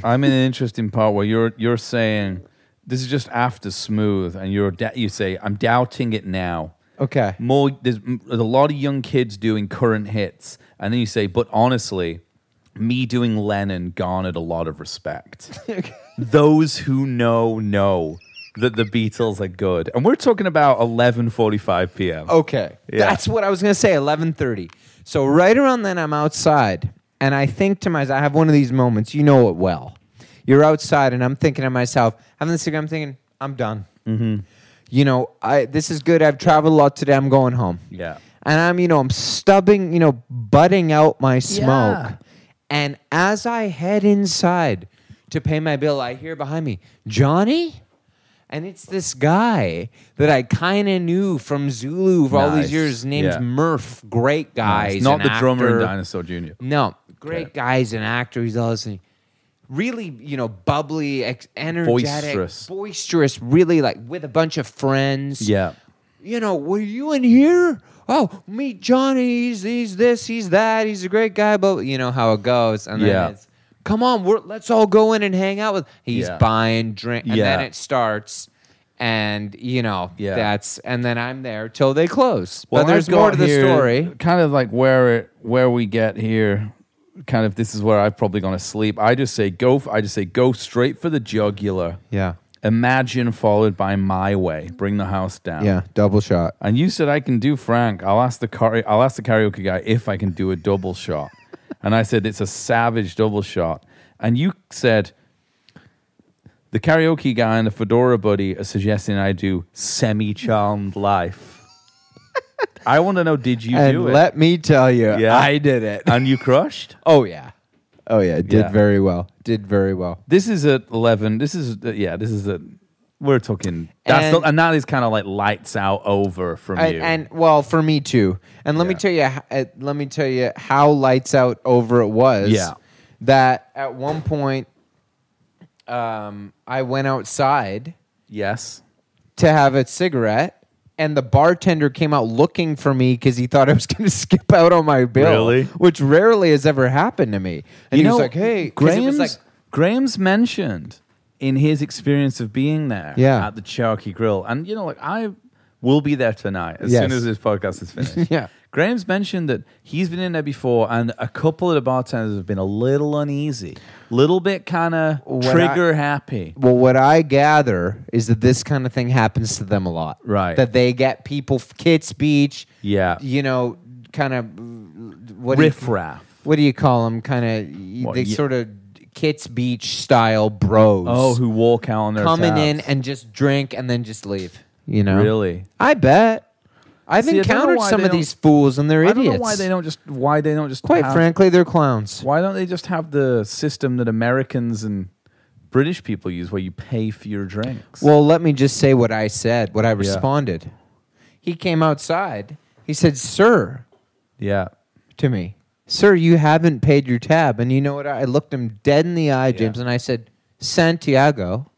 an interesting part where you're saying, this is just after Smooth, and you say, I'm doubting it now. Okay. There's a lot of young kids doing current hits, and then you say, but honestly, me doing Lennon garnered a lot of respect. Those who know that the Beatles are good. And we're talking about 11:45 p.m. Okay. Yeah. That's what I was going to say, 11:30. So right around then, I'm outside, and I think to myself, I have one of these moments, you know it well. You're outside, and I'm thinking to myself, having the cigarette, I'm thinking, I'm done. Mm-hmm. You know, this is good. I've traveled a lot today. I'm going home. Yeah. And I'm stubbing, butting out my smoke. Yeah. And as I head inside to pay my bill, I hear behind me, Johnny? And it's this guy that I kind of knew from Zulu for all these years. His name's Murph. Great guy. Nice. Not the drummer in Dinosaur Jr. No. Great guy. He's an actor. He's all this. Really, bubbly, energetic. Boisterous. Really, like, with a bunch of friends. Yeah. Were you in here? Oh, meet Johnny. He's this, he's that. He's a great guy. But you know how it goes. And then it's, come on, let's all go in and hang out with. He's buying drink, and then it starts. And Yeah. and then I'm there till they close. Well, but there's more to the story. Kind of like where we get here. Kind of, this is where I'm probably going to sleep. I just say go straight for the jugular. Yeah. Imagine followed by My Way. Bring the house down. Yeah, double shot. And you said I can do Frank. I'll ask the karaoke guy if I can do a double shot. And I said it's a savage double shot. And you said the karaoke guy and the fedora buddy are suggesting I do Semi-Charmed Life. I want to know, did you do it? Let me tell you, I did it. And you crushed? Oh, yeah. Did very well. This is at 11. We're talking. And that is kind of like lights out over from you. And well, for me too. And let me tell you how lights out over it was. Yeah. That at one point, I went outside. Yes. To have a cigarette. And the bartender came out looking for me because he thought I was going to skip out on my bill. Really? Which rarely has ever happened to me. And he was like, hey. Graham's mentioned in his experience of being there at the Cherokee Grill. And, I will be there tonight as soon as this podcast is finished. Yeah. Graham's mentioned that he's been in there before and a couple of the bartenders have been a little uneasy, little bit kind of trigger happy. Well, what I gather is that this kind of thing happens to them a lot. Right. That they get people, Kits Beach, kind of... riff-raff. What do you call them? Kind of... sort of Kits Beach style bros. Oh, who walk out on their coming tabs. in and just drink and then just leave. Really? I bet. I've encountered some of these fools and they're idiots. I don't know why they don't just Quite frankly, they're clowns. Why don't they just have the system that Americans and British people use where you pay for your drinks? Well, let me just say what I said, what I responded. He came outside. He said, "Sir." Yeah. To me. "Sir, you haven't paid your tab." And you know what? I looked him dead in the eye, James, and I said, "Santiago,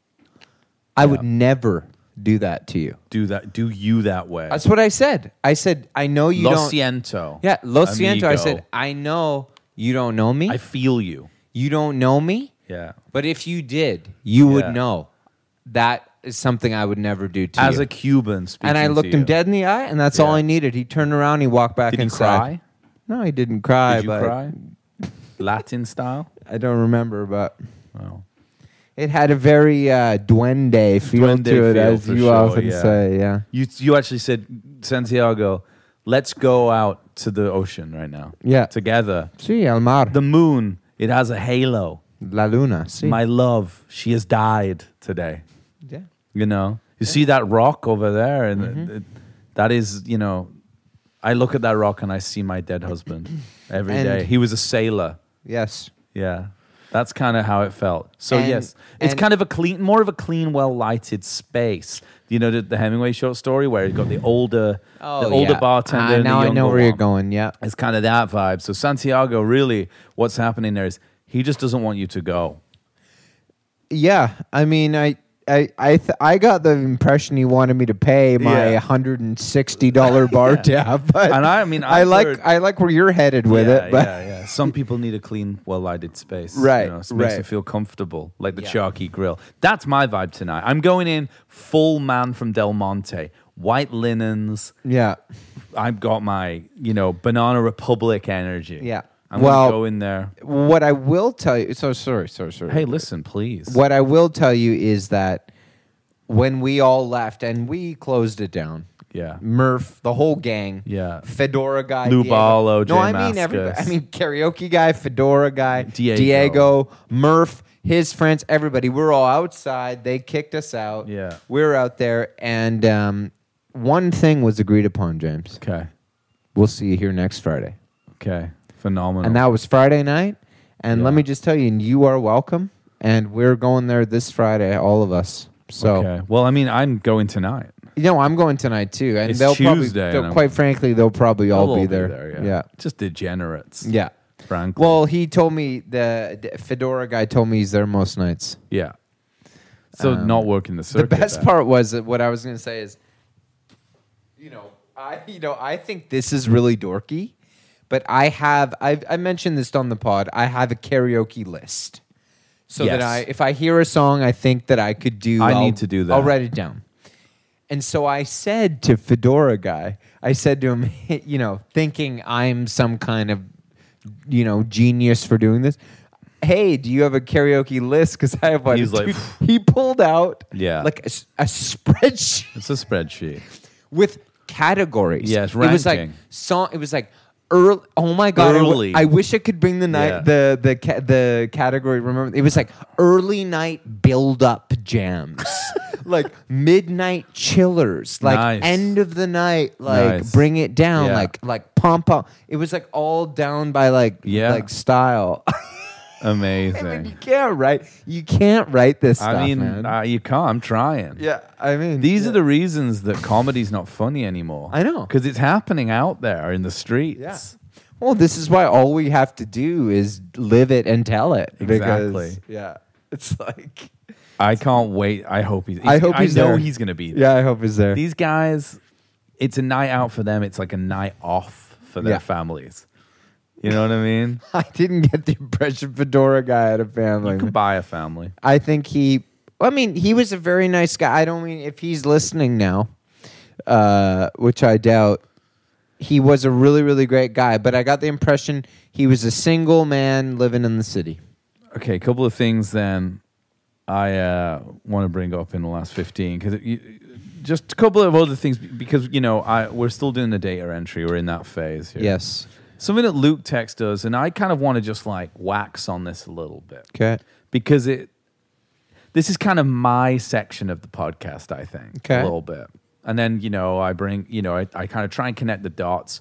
I would never do that to you." Do you that way? That's what I said. I said, "I know you don't." Lo siento. Yeah, lo siento. I said, "I know you don't know me. I feel you. You don't know me. Yeah. But if you did, you would know. That is something I would never do to you." As a Cuban speaking and I looked him dead in the eye, and that's all I needed. He turned around, he walked back inside. Did he cry? No, he didn't cry. Did you cry? Latin style? I don't remember, but... Oh. It had a very duende feel to it, as you often say. Yeah. You actually said, "Santiago, let's go out to the ocean right now. Yeah. Together. Sí, al mar. The moon, it has a halo. La luna. Sí. My love, she has died today." Yeah. You see that rock over there, and that is, I look at that rock and I see my dead husband every day. He was a sailor. Yes. Yeah. That's kind of how it felt. So yes, it's kind of more of a clean, well-lighted space. The Hemingway short story where you got the older bartender. Now and the I know younger where you're one. going. Yeah, It's kind of that vibe. So Santiago, really, what's happening there is he just doesn't want you to go. Yeah, I mean, I got the impression he wanted me to pay my $160 bar tab, but and I like where you're headed with it. But some people need a clean, well-lighted space, right? So it makes them feel comfortable, like the Cherokee Grill. That's my vibe tonight. I'm going in full man from Del Monte, white linens. Yeah, I've got my Banana Republic energy. Yeah. I'm going to go in there. What I will tell you... So, sorry. Hey, listen, please. What I will tell you is that when we all left and we closed it down... Yeah. Murph, the whole gang. Yeah. Fedora guy. Lou Barlow, Jay everybody. I mean, karaoke guy, Fedora guy, Diego, Murph, his friends, everybody. We're all outside. They kicked us out. Yeah. We're out there. And one thing was agreed upon, James. Okay. We'll see you here next Friday. Okay. Phenomenal. And that was Friday night. And let me just tell you, you are welcome. And we're going there this Friday, all of us. So, okay. Well, I mean, I'm going tonight. I'm going tonight too. And it's they'll Tuesday. probably, quite frankly, they'll probably all be there. Yeah. Just degenerates. Yeah. Frankly. Well, he told me, the Fedora guy told me he's there most nights. Yeah. So not working the circuit. The best part was that what I was going to say is, I think this is really dorky. But I mentioned this on the pod. I have a karaoke list, so that if I hear a song I think that I could do, I need to do that. I'll write it down. And so I said to Fedora guy, I said to him, you know, thinking I'm some kind of, you know, genius for doing this. Hey, do you have a karaoke list? Because I have one. He's like, he pulled out like a spreadsheet. It's a spreadsheet With categories. Yes, ranking. It was like song. It was like early. Oh my god! Early. I wish I could bring the night the category. Remember, it was like early night build up jams, like midnight chillers, like end of the night, like bring it down, like pump up. It was like all down by like style. Amazing. I mean, you can't write this stuff, I mean, man. you can't. I'm trying. Yeah, I mean, these are the reasons that comedy's not funny anymore. I know. Because it's happening out there in the streets. Yeah. Well, this is why all we have to do is live it and tell it. Exactly. Because, it's like... I can't wait. I hope he's I know there. He's going to be there. Yeah, I hope he's there. These guys, it's a night out for them. It's like a night off for their families. You know what I mean? I didn't get the impression Fedora guy had a family. You could buy a family. I think he was a very nice guy. I don't mean if he's listening now, which I doubt. He was a really, really great guy, but I got the impression he was a single man living in the city. Okay, a couple of things then I want to bring up in the last 15, because just a couple of other things, because, you know, we're still doing the data entry. We're in that phase here. Yes. Something that Luke texted us, and I kind of want to just like wax on this a little bit. Okay. Because this is kind of my section of the podcast, I think. Okay. A little bit. And then, you know, I kind of try and connect the dots.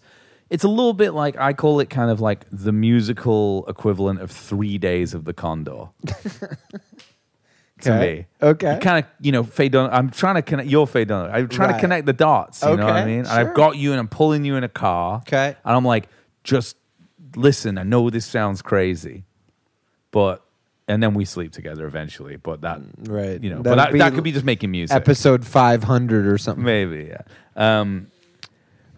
It's a little bit like, I call it kind of like the musical equivalent of 3 days of the Condor. To me. Okay. You kind of, you know, fade on. I'm trying to connect your fade on. I'm trying to connect the dots. You know what I mean? Sure. And I've got you and I'm pulling you in a car. Okay. And I'm like, just listen. I know this sounds crazy, and then we sleep together eventually. But that, you know, but that could be just making music. Episode 500 or something. Maybe, yeah.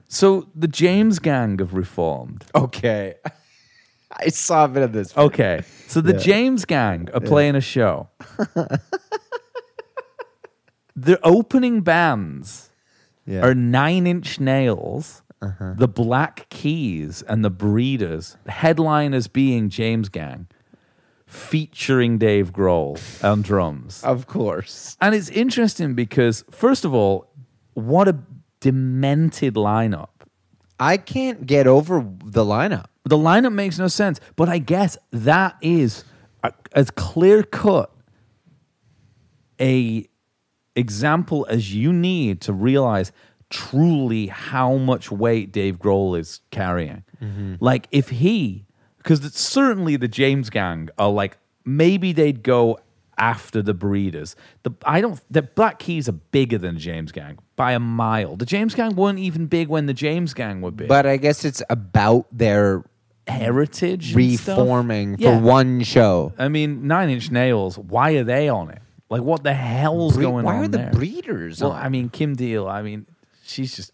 So the James Gang have reformed. Okay. I saw a bit of this. Okay. So the James Gang are playing a show. The opening bands are 9 Inch Nails, the Black Keys, and the Breeders. The headliners being James Gang, featuring Dave Grohl on drums. Of course. And it's interesting because, first of all, what a demented lineup. I can't get over the lineup. The lineup makes no sense, but I guess that is as clear-cut a example as you need to realize truly how much weight Dave Grohl is carrying. Mm-hmm. Like, because certainly the James Gang are like, maybe they'd go after the Breeders. The Black Keys are bigger than the James Gang by a mile. The James Gang weren't even big when the James Gang were big. But I guess it's about their heritage reforming for one show. I mean, 9 Inch Nails, why are they on it? Like, what the hell's going on there? Why are the there? Breeders Well, on? I mean, Kim Deal, she's just...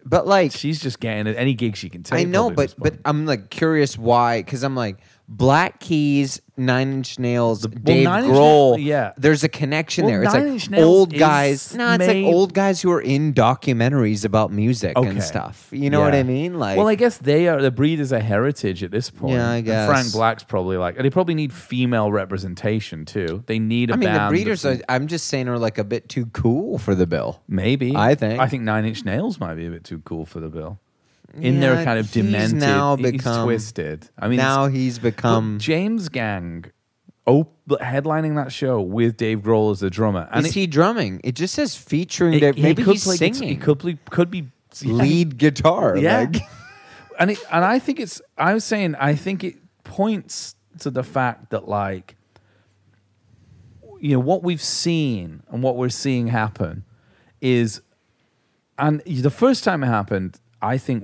But like... She's just getting any gig she can take. I know, but I'm like curious why, because I'm like, Black Keys, 9 Inch Nails, Dave Grohl. There's a connection there. It's like old guys. No, it's like old guys who are in documentaries about music and stuff. You know what I mean? Like, well, I guess the Breeders are heritage at this point. Yeah, I guess. And Frank Black's probably like, they probably need female representation too. They need a band. I mean, the Breeders, I'm just saying, are like a bit too cool for the bill. Maybe. I think 9 Inch Nails might be a bit too cool for the bill. In their kind of demented, he's twisted. I mean, now he's become James Gang, headlining that show with Dave Grohl as the drummer. And is he drumming? It just says featuring Dave. Maybe he's singing. He could be lead guitar. Yeah, like. and I think I think it points to the fact that, like, you know, what we've seen and what we're seeing happen is, and the first time it happened, I think,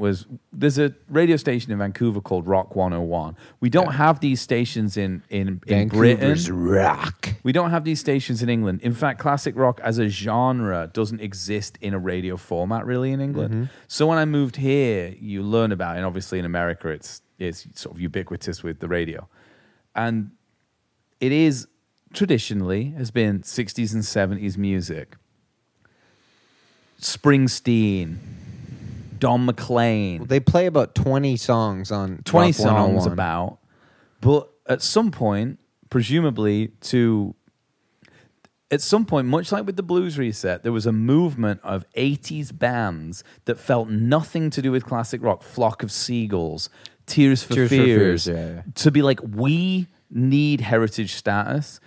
there's a radio station in Vancouver called Rock 101. We don't have these stations in Vancouver's Britain. Rock. We don't have these stations in England. In fact, classic rock as a genre doesn't exist in a radio format really in England. Mm-hmm. So when I moved here, you learn about it. And obviously in America, it's sort of ubiquitous with the radio. And it is traditionally has been 60s and 70s music. Springsteen, Don McLean. They play about 20 songs on 20 Rock songs 101. about. But at some point, presumably at some point, much like with the Blues Reset, there was a movement of 80s bands that felt nothing to do with classic rock. Flock of Seagulls, Tears for Fears. To be like, we need heritage status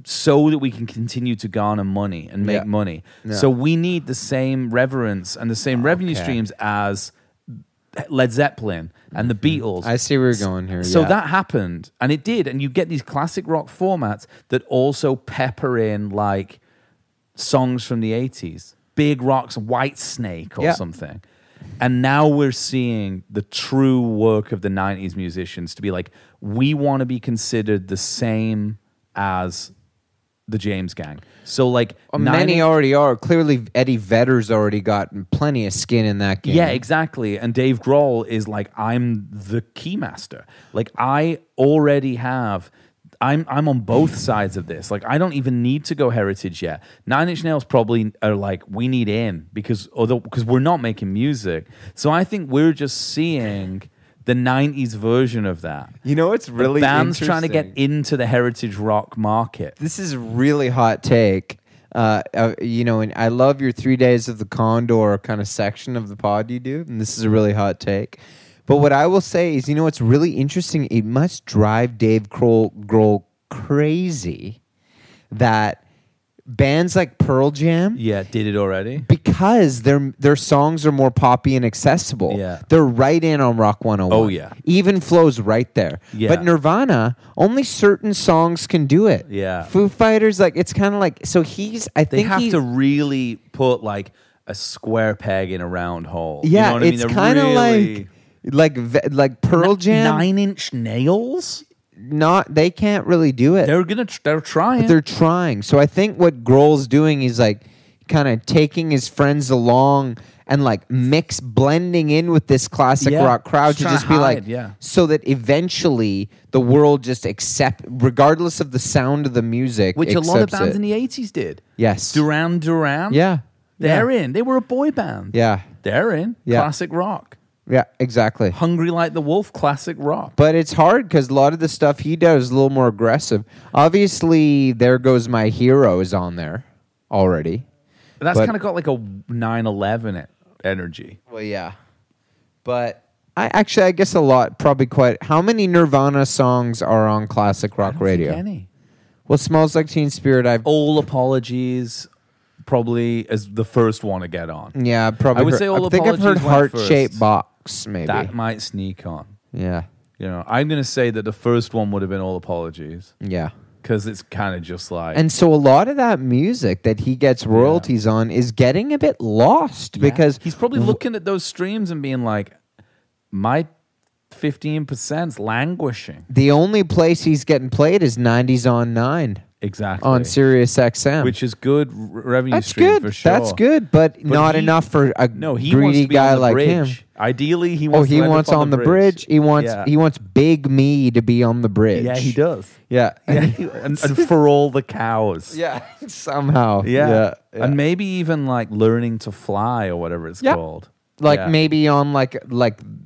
so that we can continue to garner money and make money. Yeah. So we need the same reverence and the same revenue streams as Led Zeppelin and the Beatles. I see where you're going here. So that happened, and it did, and you get these classic rock formats that also pepper in like songs from the 80s, Big Rock's White Snake or something. And now we're seeing the true work of the 90s musicians to be like, we want to be considered the same as the James Gang. So like many already are. Clearly Eddie Vedder's already gotten plenty of skin in that game. Yeah, exactly. And Dave Grohl is like, I'm the keymaster. Like I already have, I'm on both sides of this. Like I don't even need to go heritage yet. Nine Inch Nails probably are like, we need in because we're not making music. So I think we're just seeing the 90s version of that. You know, it's really the band's trying to get into the heritage rock market. This is a really hot take. You know, and I love your 3 Days of the Condor kind of section of the pod you do, and this is a really hot take. But what I will say is, you know, it's really interesting. It must drive Dave Grohl crazy that bands like Pearl Jam did it already because their songs are more poppy and accessible. They're right in on Rock 101. Oh yeah, even flows right there. But Nirvana, only certain songs can do it. Foo Fighters, like it's kind of like, so they have to really put like a square peg in a round hole. Yeah, you know what it's kind of really like Pearl Jam. 9 Inch Nails. They can't really do it. They're trying. But they're trying. So I think what Grohl's doing is like kind of taking his friends along and like blending in with this classic rock crowd to just be like, so that eventually the world just regardless of the sound of the music, which a lot of bands in the 80s did. Yes, Duran Duran. Yeah, they're in. They were a boy band. Yeah, they're in classic rock. Yeah, exactly. Hungry Like the Wolf, classic rock. But it's hard because a lot of the stuff he does is a little more aggressive. Obviously, There Goes My Hero is on there already. But that's kind of got like a 9/11 energy. Well, yeah. But I guess a lot, probably quite. How many Nirvana songs are on classic rock radio? Think any. Well, Smells Like Teen Spirit. All Apologies probably is the first one to get on. Yeah, probably. I would say All Apologies. I think I've heard Heart-Shaped Box. Maybe that might sneak on. Yeah, you know, I'm gonna say that the first one would have been All Apologies. Yeah, because it's kind of just like, and so a lot of that music that he gets royalties on is getting a bit lost because he's probably looking at those streams and being like, my 15%'s languishing. The only place he's getting played is 90s on 9. Exactly. On Sirius XM. Which is good revenue stream for sure. That's good, but not enough for a greedy guy like him. Ideally, he wants on the bridge. He wants Big Me to be on the bridge. Yeah, he does. Yeah. and for all the cows. Yeah, somehow. Yeah. And maybe even like Learning to Fly or whatever it's called. Like maybe on like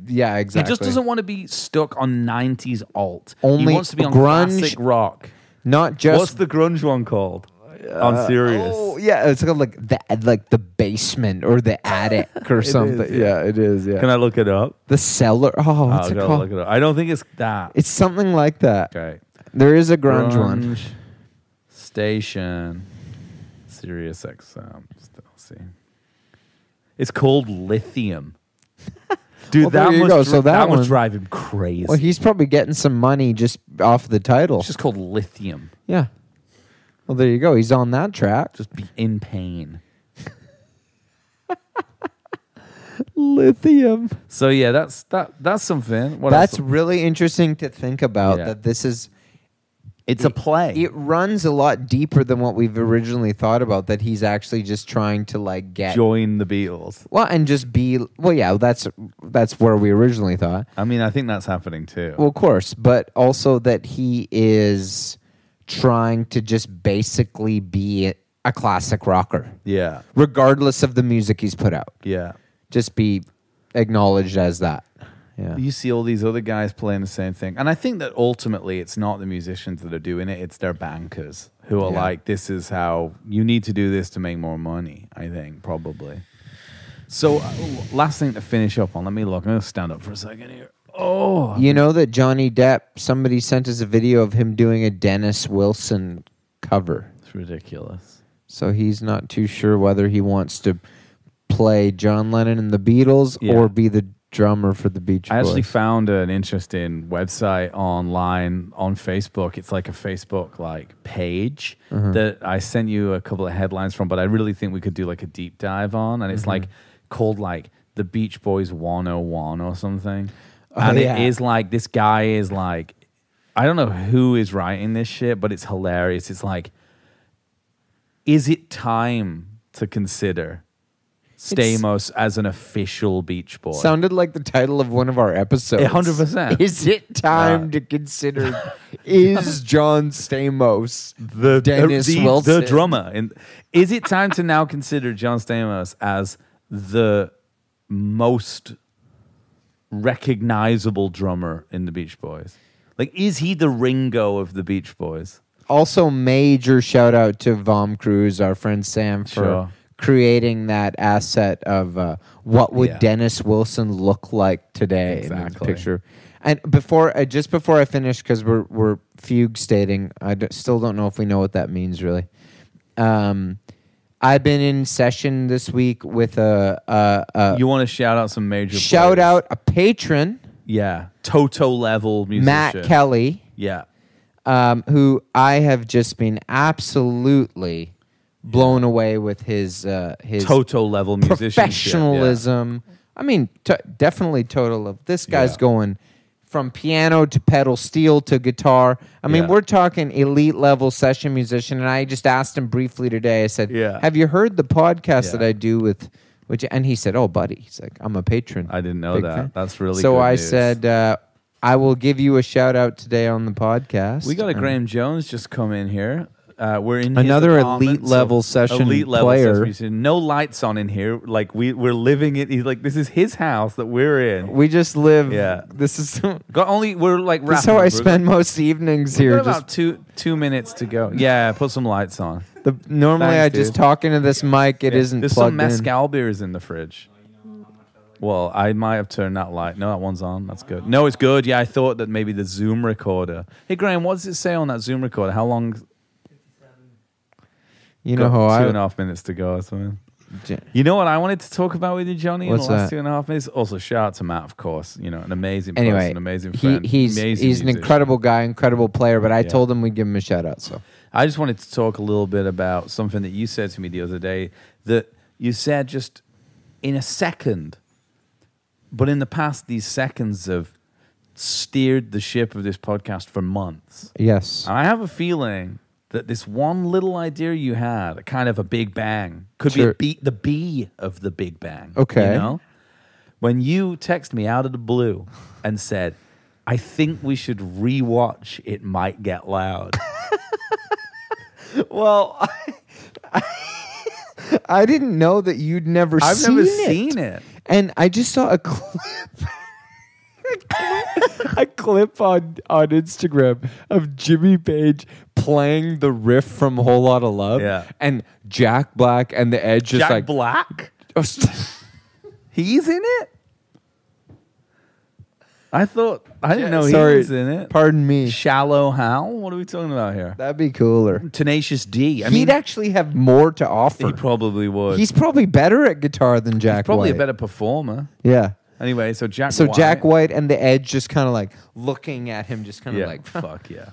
yeah, exactly. He just doesn't want to be stuck on 90s alt. Only he wants to be on grunge, classic rock. Not just what's the grunge one called on Sirius? Oh yeah, it's called like the basement or the attic or something. It is. Yeah. Can I look it up? The cellar. Oh, what's it called? Look it up. I don't think it's that. It's something like that. Okay. There is a grunge one. Station. Sirius XM. Let's see. It's called Lithium. Dude, that must drive him crazy. Well, he's probably getting some money just off the title. It's just called Lithium. Yeah. Well, there you go. He's on that track. Just be in pain. Lithium. So yeah, that's something. That's really interesting to think about. That this is. It's a play. It runs a lot deeper than what we've originally thought about, that he's actually just trying to like join the Beatles. Well, and just be that's where we originally thought. I mean, I think that's happening too. Well, of course, but also that he is trying to just basically be a classic rocker. Yeah. Regardless of the music he's put out. Yeah. Just be acknowledged as that. Yeah. You see all these other guys playing the same thing. And I think that ultimately it's not the musicians that are doing it, it's their bankers who are like, this is how you need to do this to make more money, I think, probably. So, last thing to finish up on, let me look. I'm going to stand up for a second here. Oh. You know that Johnny Depp, somebody sent us a video of him doing a Dennis Wilson cover. It's ridiculous. So he's not too sure whether he wants to play John Lennon and the Beatles or be the drummer for the Beach Boys. I actually found an interesting website online on Facebook. It's like a Facebook page that I sent you a couple of headlines from, but I really think we could do like a deep dive on. And it's like called like the Beach Boys 101 or something. And it is like, this guy is like, I don't know who is writing this shit, but it's hilarious. It's like, is it time to consider Stamos as an official Beach Boy? Sounded like the title of one of our episodes. 100%. Is it time to consider, is John Stamos the Dennis Wilson? The drummer? And is it time to now consider John Stamos as the most recognizable drummer in the Beach Boys? Like, is he the Ringo of the Beach Boys? Also, major shout out to Vom Cruise, our friend Sam, for creating that asset of what would Dennis Wilson look like today in this picture. And just before I finish, because we're fugue stating, still don't know if we know what that means really. I've been in session this week with You want to shout out some major shout players. out a patron. Yeah, Toto level musician. Matt Kelly. Yeah. Who I have just been absolutely blown away with his Toto level musicianship. Professionalism. Yeah. I mean, definitely Toto level. This guy's going from piano to pedal steel to guitar. I mean, we're talking elite level session musician. And I just asked him briefly today. I said, "Have you heard the podcast that I do with?" And he said, "Oh, buddy," he's like, "I'm a patron." I didn't know that. Fan. That's really so. Good I news. said, "I will give you a shout out today on the podcast." We got a Graham Jones just come in here. We're in another his elite level session player. No lights on in here. Like we're living it. He's like, this is his house that we're in. We just live. Yeah. This is. We're like. This is how I spend most evenings here. About 2 minutes to go. Yeah, put some lights on. Normally I just talk into this mic. It isn't. There's plugged some mezcal beers in the fridge. Well, I might have turned that light. No, that one's on. That's good. No, it's good. Yeah, I thought that maybe the Zoom recorder. Hey, Graham, what does it say on that Zoom recorder? How long? You know how 2.5 minutes to go or something. You know what I wanted to talk about with you, Johnny, in the last 2.5 minutes? Also, shout out to Matt, of course. You know, an amazing person, an amazing friend. He's an incredible guy, incredible player, but I told him we'd give him a shout out. So I just wanted to talk a little bit about something that you said to me the other day, that you said just in a second, but in the past, these seconds have steered the ship of this podcast for months. Yes. And I have a feeling that this one little idea you had, kind of a big bang, could be the B of the Big Bang. Okay. You know? When you text me out of the blue and said, I think we should rewatch It Might Get Loud. Well, I didn't know that you'd never seen it. I've never seen it. And I just saw a clip. A clip on Instagram of Jimmy Page playing the riff from Whole Lotta Love. Yeah. And Jack Black and the Edge just Jack Black? He's in it? I didn't know he was in it. Pardon me. Shallow Hal? What are we talking about here? That'd be cooler. Tenacious D. He'd actually have more to offer. He probably would. He's probably better at guitar than Jack White. He's probably a better performer. Yeah. Anyway, so Jack White and the Edge just kind of like looking at him, just kind of like, fuck yeah.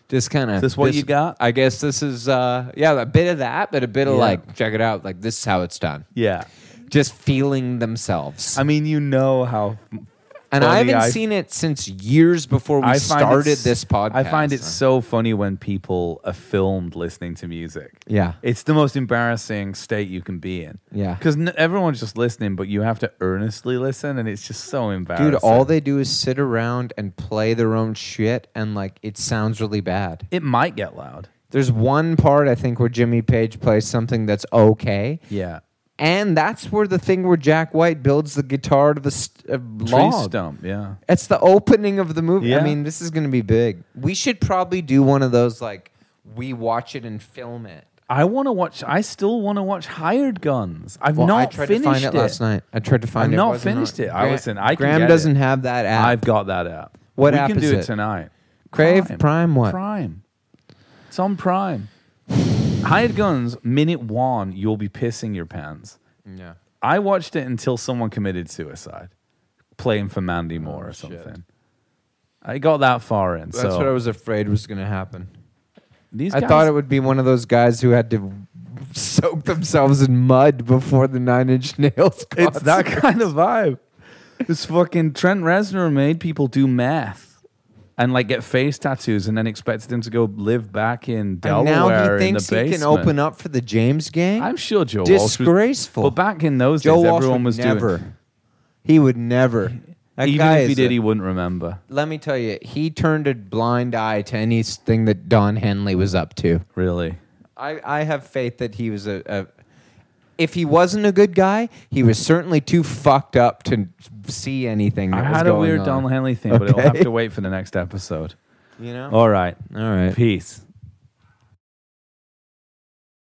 Just kind of. Is this what you got? I guess this is, a bit of that, but a bit of like, check it out. Like, this is how it's done. Yeah. Just feeling themselves. I mean, you know how. And I haven't seen it since years before we started this podcast. I find it so funny when people are filmed listening to music. Yeah. It's the most embarrassing state you can be in. Yeah. Because everyone's just listening, but you have to earnestly listen, and it's just so embarrassing. Dude, all they do is sit around and play their own shit, and like it sounds really bad. It might get loud. There's one part, I think, where Jimmy Page plays something that's okay. Yeah. And that's where the thing where Jack White builds the guitar to the Tree log. stump, yeah. It's the opening of the movie. Yeah. I mean, this is going to be big. We should probably do one of those, like, we watch it and film it. I still want to watch Hired Guns. I tried to find it last night. I tried to find it. I've not finished it. Graham doesn't have that app. I've got that app. What app is it? We can do it tonight. Crave? Prime what? Prime. It's on Prime. Hired Guns, minute 1, you'll be pissing your pants. Yeah. I watched it until someone committed suicide, playing for Mandy Moore or something. Shit. I got that far in. That's what I was afraid was going to happen. These I thought it would be one of those guys who had to soak themselves in mud before the Nine Inch Nails concert. It's that kind of vibe. This fucking Trent Reznor made people do meth and like get face tattoos and then expected them to go live back in Delaware and now he in the thinks basement. he can open up for the James Gang? I'm sure Joe Disgraceful. Walsh was, but back in those Joe days, Walsh everyone would was never. doing. He would never. That Even guy if he is did, he wouldn't remember. Let me tell you, he turned a blind eye to anything that Don Henley was up to. Really? I have faith that he was if he wasn't a good guy, he was certainly too fucked up to see anything that I was had a going weird on. Don Henley thing, but it'll have to wait for the next episode. You know? All right. All right. Peace.